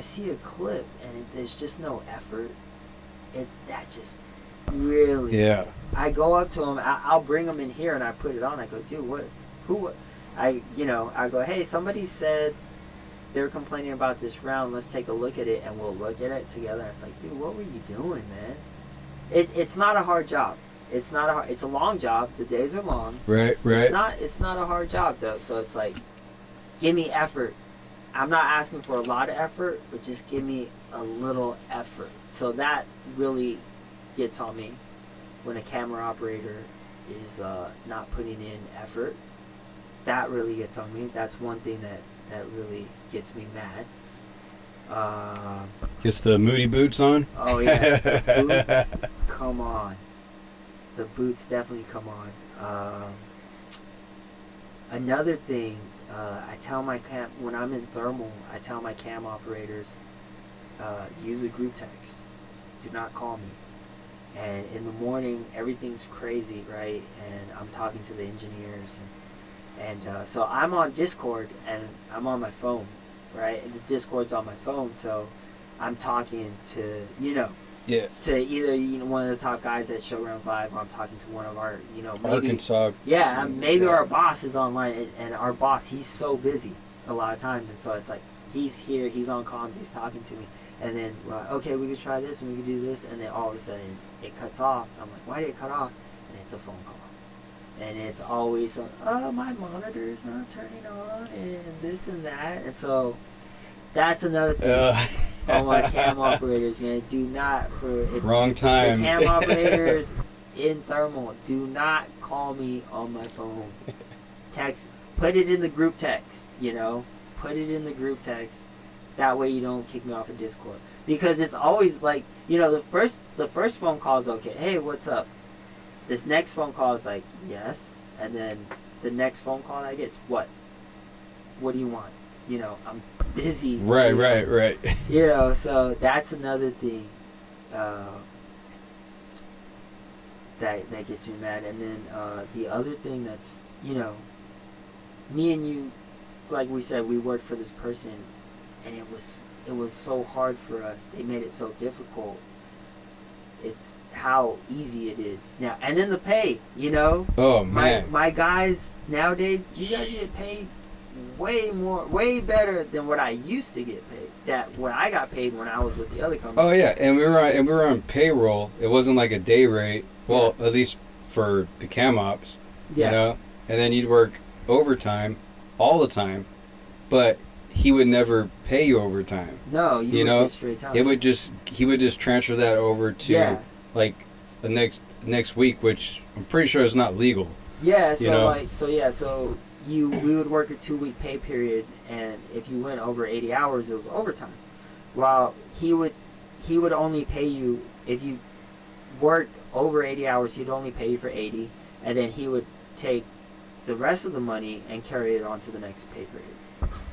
see a clip and there's just no effort, that just really, Yeah. I go up to them, I'll bring them in here and I put it on. I go, dude, I go, hey, somebody said they're complaining about this round. Let's take a look at it, and we'll look at it together. It's like, dude, what were you doing, man? It's not a hard job. It's a long job. The days are long. Right. It's not a hard job though. So it's like, give me effort. I'm not asking for a lot of effort, but just give me a little effort. So that really gets on me when a camera operator is not putting in effort. That really gets on me. That's one thing that really gets me mad. Gets the moody boots on? Oh yeah, the boots come on. The boots definitely come on. Another thing, I tell my when I'm in thermal, I tell my cam operators, use a group text. Do not call me. And in the morning, everything's crazy, right? And I'm talking to the engineers, and so I'm on Discord and I'm on my phone, right? And the Discord's on my phone, so I'm talking to, you know, to either, you know, one of the top guys at Showgrounds Live, or I'm talking to one of our, you know, maybe Arkansas. Yeah, maybe our boss is online, and our boss, he's so busy a lot of times, and so it's like he's here, he's on comms, he's talking to me, and then okay, we could try this and we could do this, and then all of a sudden it cuts off. I'm like, why did it cut off? And it's a phone call. And it's always, my monitor's not turning on, and this and that. And so that's another thing. on my cam operators, man. Do not Wrong time. The cam operators in thermal, do not call me on my phone. Text, put it in the group text, put it in the group text. That way you don't kick me off of Discord. Because it's always like, the first phone call is okay. Hey, what's up? This next phone call is like, yes. And then the next phone call I get, what? What do you want? I'm busy. Right. So that's another thing that gets me mad. And then the other thing that's, me and you, like we said, we worked for this person, and it was so hard for us. They made it so difficult. It's how easy it is now. And then the pay, Oh, man. My guys nowadays, you guys get paid way better than what I used to get paid. What I got paid when I was with the other company. Oh yeah, and we were on payroll. It wasn't like a day rate. Well, at least for the cam ops, And then you'd work overtime all the time, but he would never pay you overtime. No, you would get straight time. He would just transfer that over to like the next week, which I'm pretty sure is not legal. Yeah, so we would work a 2-week pay period, and if you went over 80 hours, it was overtime. While he would only pay you if you worked over 80 hours. He'd only pay you for 80, and then he would take the rest of the money and carry it on to the next pay period.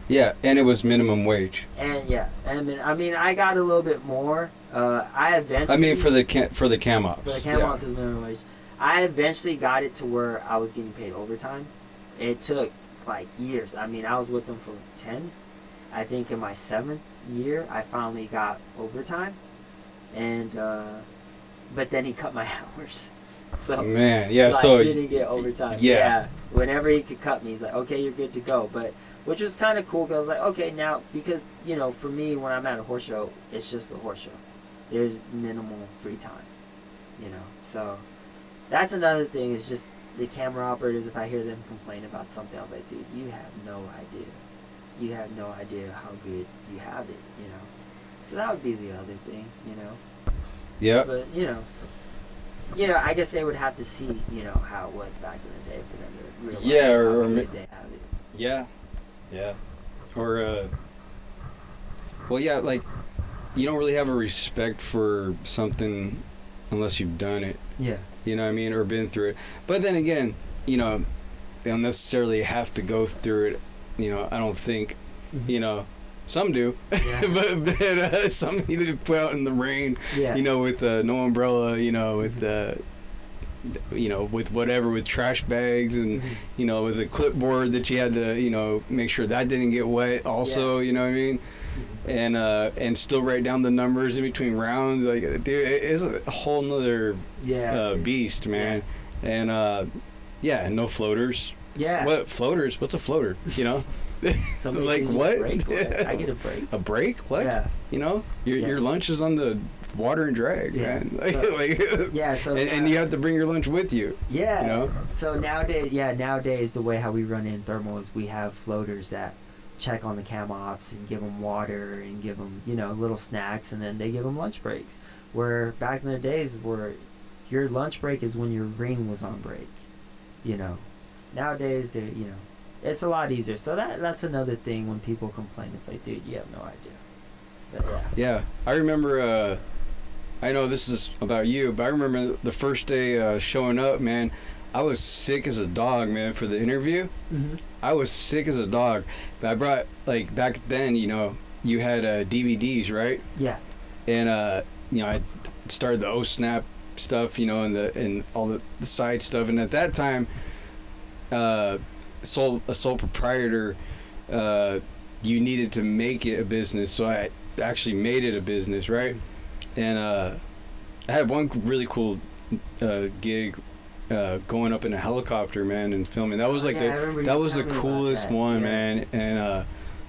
Yeah, and it was minimum wage. And I got a little bit more. I eventually. For the cam ops. For the cam ops is minimum wage. I eventually got it to where I was getting paid overtime. It took like years. I was with them for 10. I think in my 7th year, I finally got overtime, and but then he cut my hours. So man, yeah. So I didn't get overtime. Yeah. Whenever he could cut me, he's like, "Okay, you're good to go." But which was kind of cool because I was like, "Okay, now," because for me, when I'm at a horse show, it's just a horse show. There's minimal free time, So that's another thing. Is just the camera operators. If I hear them complain about something, I was like, "Dude, you have no idea. You have no idea how good you have it." So that would be the other thing, Yeah. But I guess they would have to see, how it was back in the day for them to realize how good they have it. Yeah. Or, like, you don't really have a respect for something unless you've done it. Yeah. You know what I mean? Or been through it. But then again, they don't necessarily have to go through it. I don't think, some do, Yeah. but some need to put out in the rain, with no umbrella, with whatever, with trash bags and, with a clipboard that you had to, make sure that didn't get wet also, you know what I mean? And still write down the numbers in between rounds. Like, dude, it's a whole nother beast, man. Yeah. And no floaters. Yeah. What floaters? What's a floater? Somebody like what? I get a break. A break? What? Yeah. Your lunch is on the water and drag, man. So and you have to bring your lunch with you. Yeah. So nowadays the way how we run in thermal is we have floaters that check on the cam ops and give them water and give them little snacks, and then they give them lunch breaks. Where back in the days where your lunch break is when your ring was on break. Nowadays it's a lot easier. So that's another thing when people complain. It's like, dude, you have no idea. But yeah, I remember. I know this is about you, but I remember the first day showing up, man. I was sick as a dog, man, for the interview. Mm-hmm. I was sick as a dog. But I brought, like, back then, you had DVDs, right? Yeah. And I started the snap stuff, and all the side stuff. And at that time, a sole proprietor, you needed to make it a business. So I actually made it a business, right? And I had one really cool gig going up in a helicopter, man, and filming. That was like the coolest one, man, and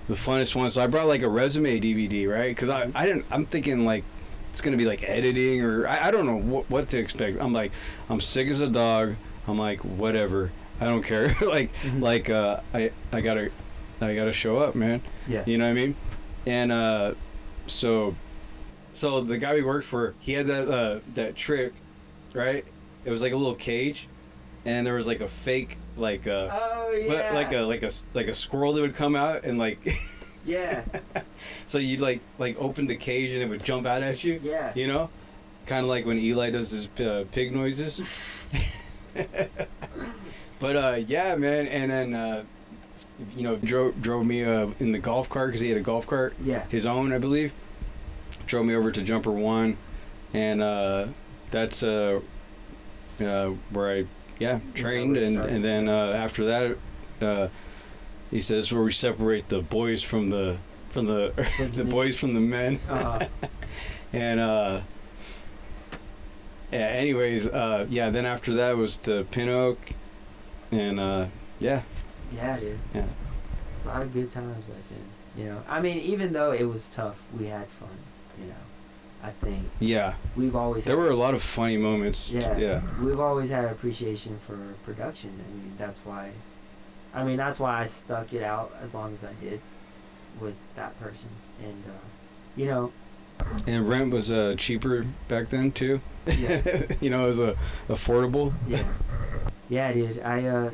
the funnest one. So I brought like a resume DVD, right? Because I'm thinking like it's gonna be like editing or I don't know what to expect. I'm sick as a dog. I'm like, whatever, I don't care. I gotta show up, man. Yeah. You know what I mean? And So the guy we worked for, he had that trick, right? It was like a little cage, and there was like a fake oh yeah, like a squirrel that would come out and like yeah, so you'd like open the cage and it would jump out at you. yeah. You know, kind of like when Eli does his pig noises. But yeah, man, and then you know drove me in the golf cart because he had a golf cart, Yeah. his own, I believe. Drove me over to Jumper One, and that's where I trained, and then after that, he says where we separate the boys from the the boys from the men. And yeah, anyways, yeah, then after that was to Pin Oak, and yeah, dude. Yeah. A lot of good times back then. You know, I mean, even though it was tough, we had fun. You know, I think yeah, we've always there were a lot of funny moments. Yeah, we've always had appreciation for production. I mean, that's why I stuck it out as long as I did with that person, and you know. And rent was cheaper back then too. Yeah. You know, it was affordable. Yeah, dude.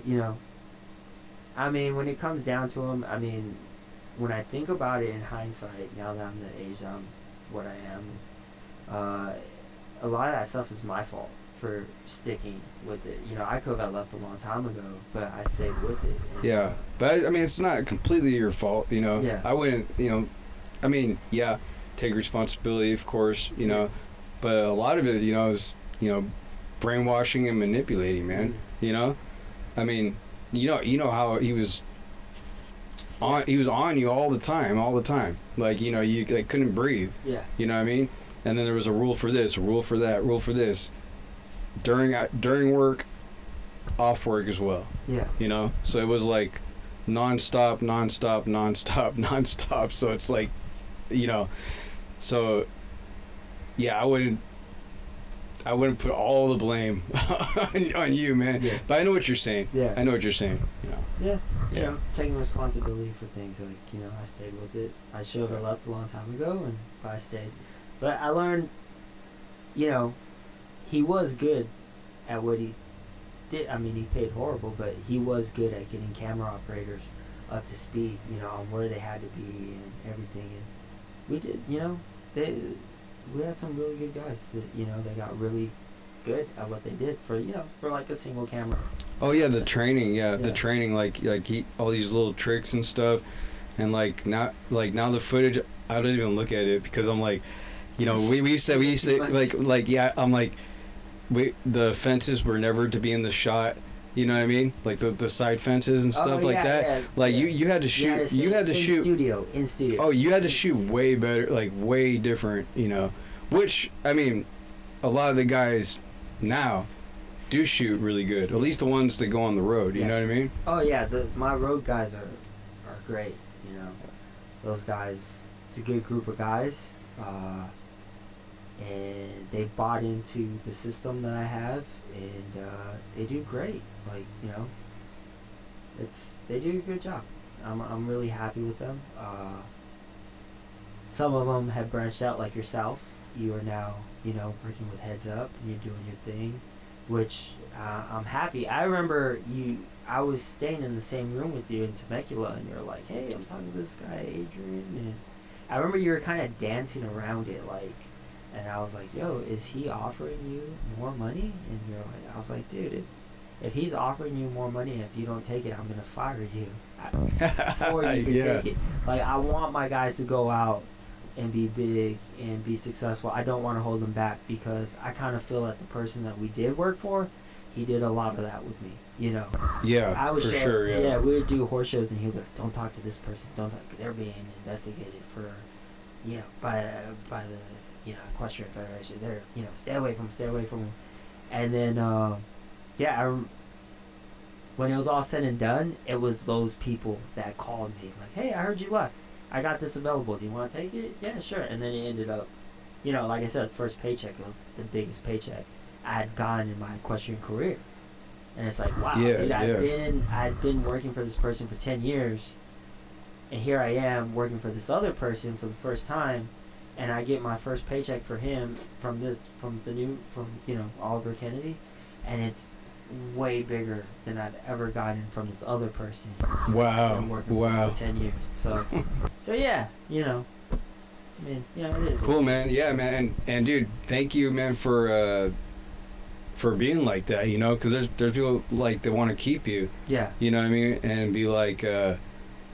You know, I mean, when it comes down to them, I mean, when I think about it in hindsight, now that I'm the age I'm what I am, a lot of that stuff is my fault for sticking with it. You know, I could have left a long time ago, but I stayed with it. And, Yeah, but I mean, it's not completely your fault. You know, Yeah. I wouldn't. You know, I mean, yeah, take responsibility, of course. You know, but a lot of it, you know, is brainwashing and manipulating, man. You know, I mean, you know how he was on you all the time. Like, you know, you like couldn't breathe. Yeah. You know what I mean? And then there was a rule for this, a rule for that, rule for this. During work, off work as well. Yeah. You know? So it was like non-stop. So it's like, you know, so yeah, I wouldn't put all the blame on you, man. Yeah. But I know what you're saying. Yeah. I know what you're saying. You know. Yeah. You Yeah. know, taking responsibility for things, like, you know, I stayed with it. I should have left a long time ago, but I stayed. But I learned, you know, he was good at what he did. I mean, he paid horrible, but he was good at getting camera operators up to speed, you know, on where they had to be and everything. And we did, you know, we had some really good guys that, you know, they got really good at what they did for like a single camera. Oh yeah, the training, Yeah. the training, like all these little tricks and stuff, and now the footage, I don't even look at it because I'm like, you know, we used to like yeah, I'm like, the fences were never to be in the shot. You know what I mean? Like the side fences and stuff like that. Yeah, like yeah. you had to shoot. You had to shoot in studio. Oh, you had to shoot way better, like way different. You know, which I mean, a lot of the guys now do shoot really good. At least the ones that go on the road. You know what I mean? Oh yeah, my road guys are great. You know, those guys. It's a good group of guys, and they bought into the system that I have, and they do great. Like, you know, they do a good job. I'm really happy with them. Some of them have branched out, like yourself. You are now, you know, working with Heads Up. And you're doing your thing, which I'm happy. I remember I was staying in the same room with you in Temecula, and you're like, "Hey, I'm talking to this guy, Adrian," and I remember you were kind of dancing around it, like, and I was like, "Yo, is he offering you more money?" And you're like, I was like, "Dude, if he's offering you more money, if you don't take it, I'm gonna fire you before you can take it." Like, I want my guys to go out and be big and be successful. I don't want to hold them back, because I kind of feel that the person that we did work for, he did a lot of that with me, you know. Yeah, I was for sure. Yeah, we would do horse shows, and he would be like, "Don't talk to this person. Don't talk. They're being investigated for, you know, by the, you know, Equestrian Federation. They're, you know, stay away from them." And then, when it was all said and done, it was those people that called me like, "Hey, I heard you left. I got this available. Do you want to take it?" "Yeah, sure." And then it ended up, you know, like I said, the first paycheck, it was the biggest paycheck I had gotten in my equestrian career. And it's like, wow, dude, I'd been working for this person for 10 years, and here I am working for this other person for the first time, and I get my first paycheck for him from Oliver Kennedy, and it's way bigger than I've ever gotten from this other person. Wow. I'm working for 10 years. So yeah, I mean, it is. Cool, man. Yeah, man. And dude, thank you, man, for being like that, because there's people like that want to keep you. Yeah. You know what I mean? And be like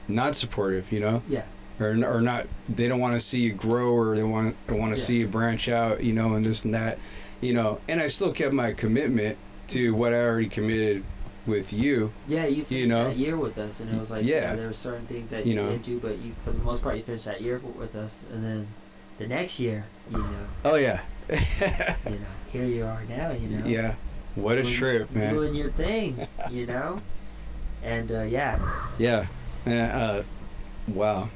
not supportive, Yeah. Or not, they don't want to see you grow, or they want to see you branch out, and this and that, and I still kept my commitment to what I already committed with you. Yeah, you finished that year with us, and it was like, yeah, there were certain things that you didn't do, but you, for the most part, you finished that year with us, and then the next year, Oh yeah. Here you are now, Yeah. What a trip, man. Doing your thing, and yeah. Yeah. Wow.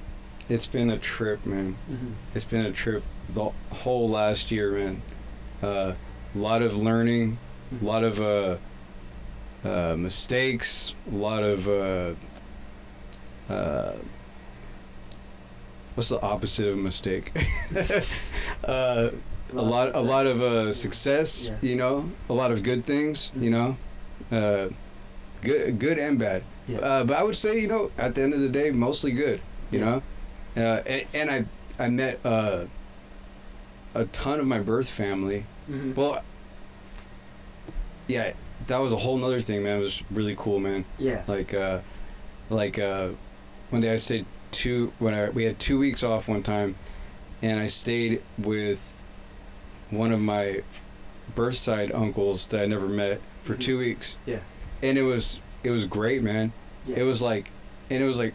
It's been a trip, man. Mm-hmm. It's been a trip the whole last year, man. A lot of learning, a lot of mistakes, a lot of what's the opposite of a mistake? A lot of success, yeah. A lot of good things, good and bad. Yeah. But I would say, at the end of the day, mostly good, and I met a ton of my birth family. Mm-hmm. Well, yeah, that was a whole nother thing, man. It was really cool, man. Yeah. One day I stayed we had 2 weeks off one time, and I stayed with one of my birth side uncles that I never met for 2 weeks. Yeah. And it was great, man. Yeah. It was like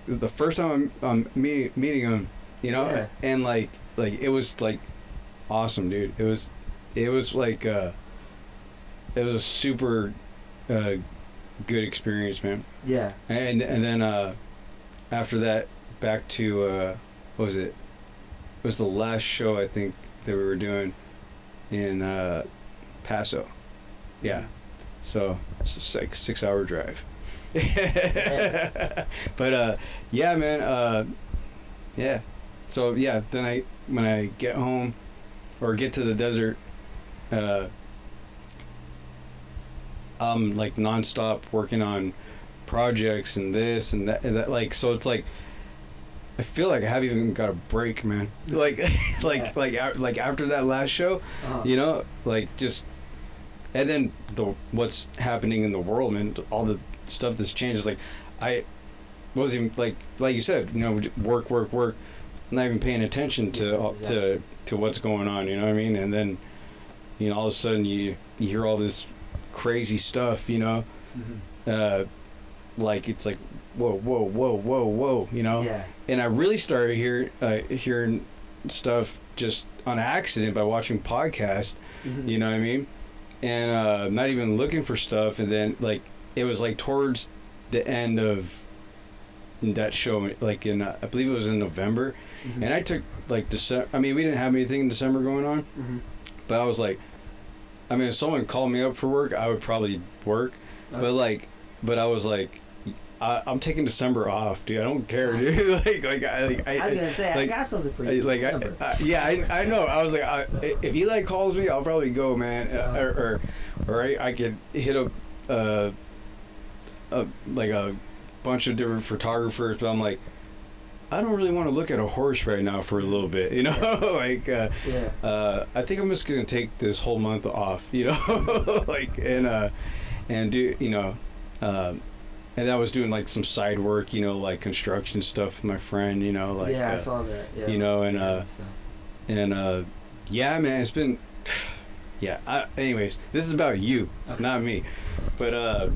the first time I'm meeting him, Yeah. and like it was like awesome, dude. It was like it was a super good experience, man. Yeah. And then after that, back to what was it? It was the last show, I think, that we were doing in Paso. Yeah. So it's just like 6-hour drive. But yeah, man. Yeah. So yeah, then when I get home or get to the desert, I'm like nonstop working on projects and this and that, like, so it's like I feel like I haven't even got a break, man. Like after that last show, like just, and then what's happening in the world, man, all the stuff that's changed. Like I wasn't even like you said, work, not even paying attention to what's going on, you know what I mean? And then all of a sudden you hear all this crazy stuff, Mm-hmm. Like it's like whoa, Yeah. And I really started hearing stuff just on accident by watching podcasts. Mm-hmm. You know what I mean? And not even looking for stuff. And then like it was like towards the end of that show, like in I believe it was in November. Mm-hmm. And I took like December. I mean, we didn't have anything in December going on, mm-hmm. but I was like, I mean, if someone called me up for work, I would probably work. Okay. But I was like, I'm taking December off, dude. I don't care, dude. I was gonna say, I got something for you. I know. I was like, if Eli calls me, I'll probably go, man. Or I could hit up like a bunch of different photographers, but I'm like, I don't really want to look at a horse right now for a little bit, like, I think I'm just going to take this whole month off, like, and do, and I was doing like some side work, like construction stuff with my friend, like, I saw that, yeah, man, it's been, anyways, this is about you, not me, but,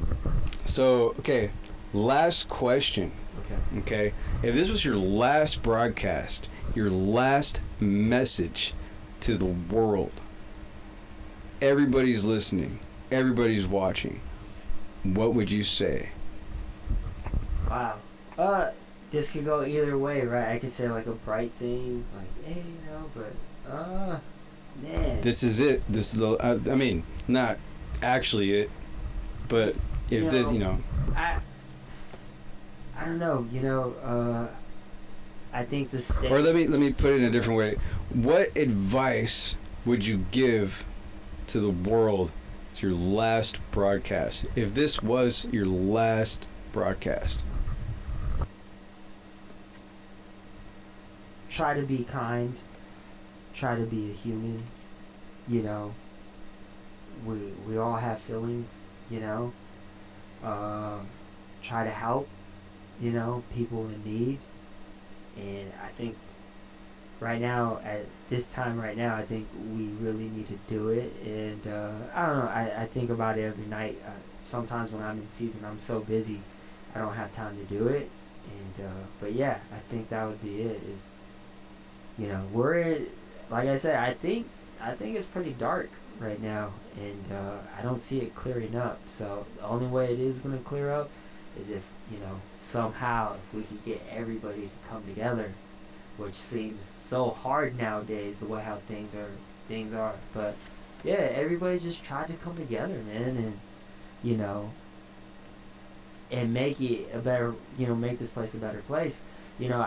so, okay, last question. Okay. If this was your last broadcast, your last message to the world, everybody's listening, everybody's watching, what would you say? Wow. This could go either way, right? I could say like a bright thing, like, hey, but, man. This is it. This is I mean, not actually it, but if this, I don't know, I think the state. Or let me put it in a different way. What advice would you give to the world to your last broadcast? If this was your last broadcast. Try to be kind. Try to be a human. You know, we all have feelings. You know, try to help. You know, people in need. And I think right now, at this time right now, I think we really need to do it. And I don't know. I think about it every night. Sometimes when I'm in season, I'm so busy, I don't have time to do it. And but yeah, I think that would be it. Is, you know, like I said, I think it's pretty dark right now, and I don't see it clearing up. So the only way it is going to clear up is if, you know, somehow if we could get everybody to come together, which seems so hard nowadays, the way how things are. But yeah, everybody just tried to come together, man, and, you know, and make it a better, you know, make this place a better place. You know,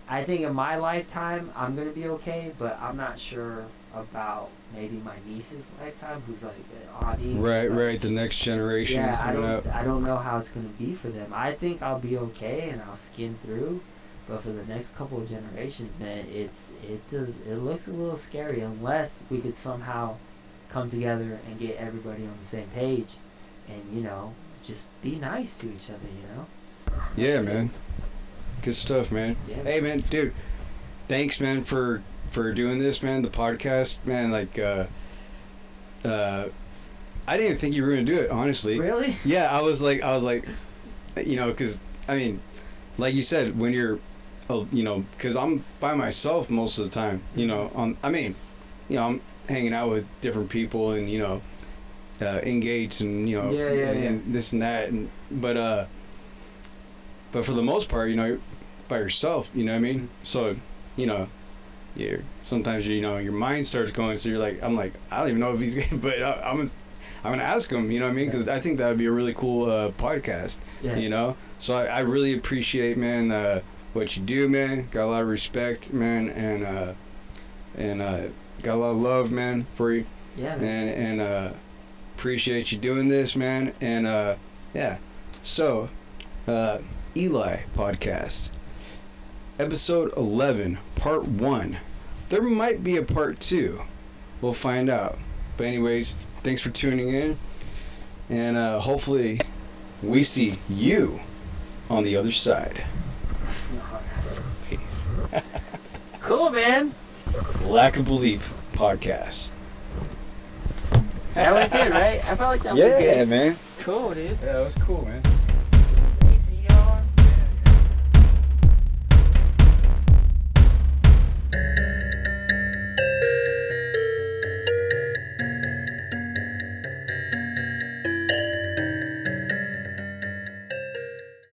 I think in my lifetime I'm gonna be okay, but I'm not sure about maybe my niece's lifetime, who's like Audie. Right, the next generation coming up. I don't know how it's gonna be for them. I think I'll be okay and I'll skin through, but for the next couple of generations, man, it looks a little scary unless we could somehow come together and get everybody on the same page, and, you know, just be nice to each other, you know. Yeah, man. Good stuff, man. Yeah, hey, man, dude. Thanks, man, for doing this, man. The podcast, man. Like, I didn't even think you were gonna do it, honestly. Really? Yeah, I was like, you know, because I mean, like you said, when you're, you know, because I'm by myself most of the time. You know, I mean, you know, I'm hanging out with different people and, you know, engaged and, you know, and this and that, and but for the most part, you know, you're by yourself, you know what I mean? So, you know, sometimes, you know, your mind starts going, so you're like, I'm like, I don't even know if he's gonna, but I'm going to ask him, you know what I mean? Because I think that would be a really cool podcast, you know? So I really appreciate, man, what you do, man. Got a lot of respect, man, and got a lot of love, man, for you. Yeah, man. And appreciate you doing this, man. And, yeah. So, Eli Podcast, episode 11, part 1. There might be a part 2. We'll find out. But anyways, thanks for tuning in, and hopefully we see you on the other side. Peace. Cool, man. Lack of Belief Podcast. That went good, right? I felt like that went good. Yeah, man. Cool, dude. Yeah, that was cool, man.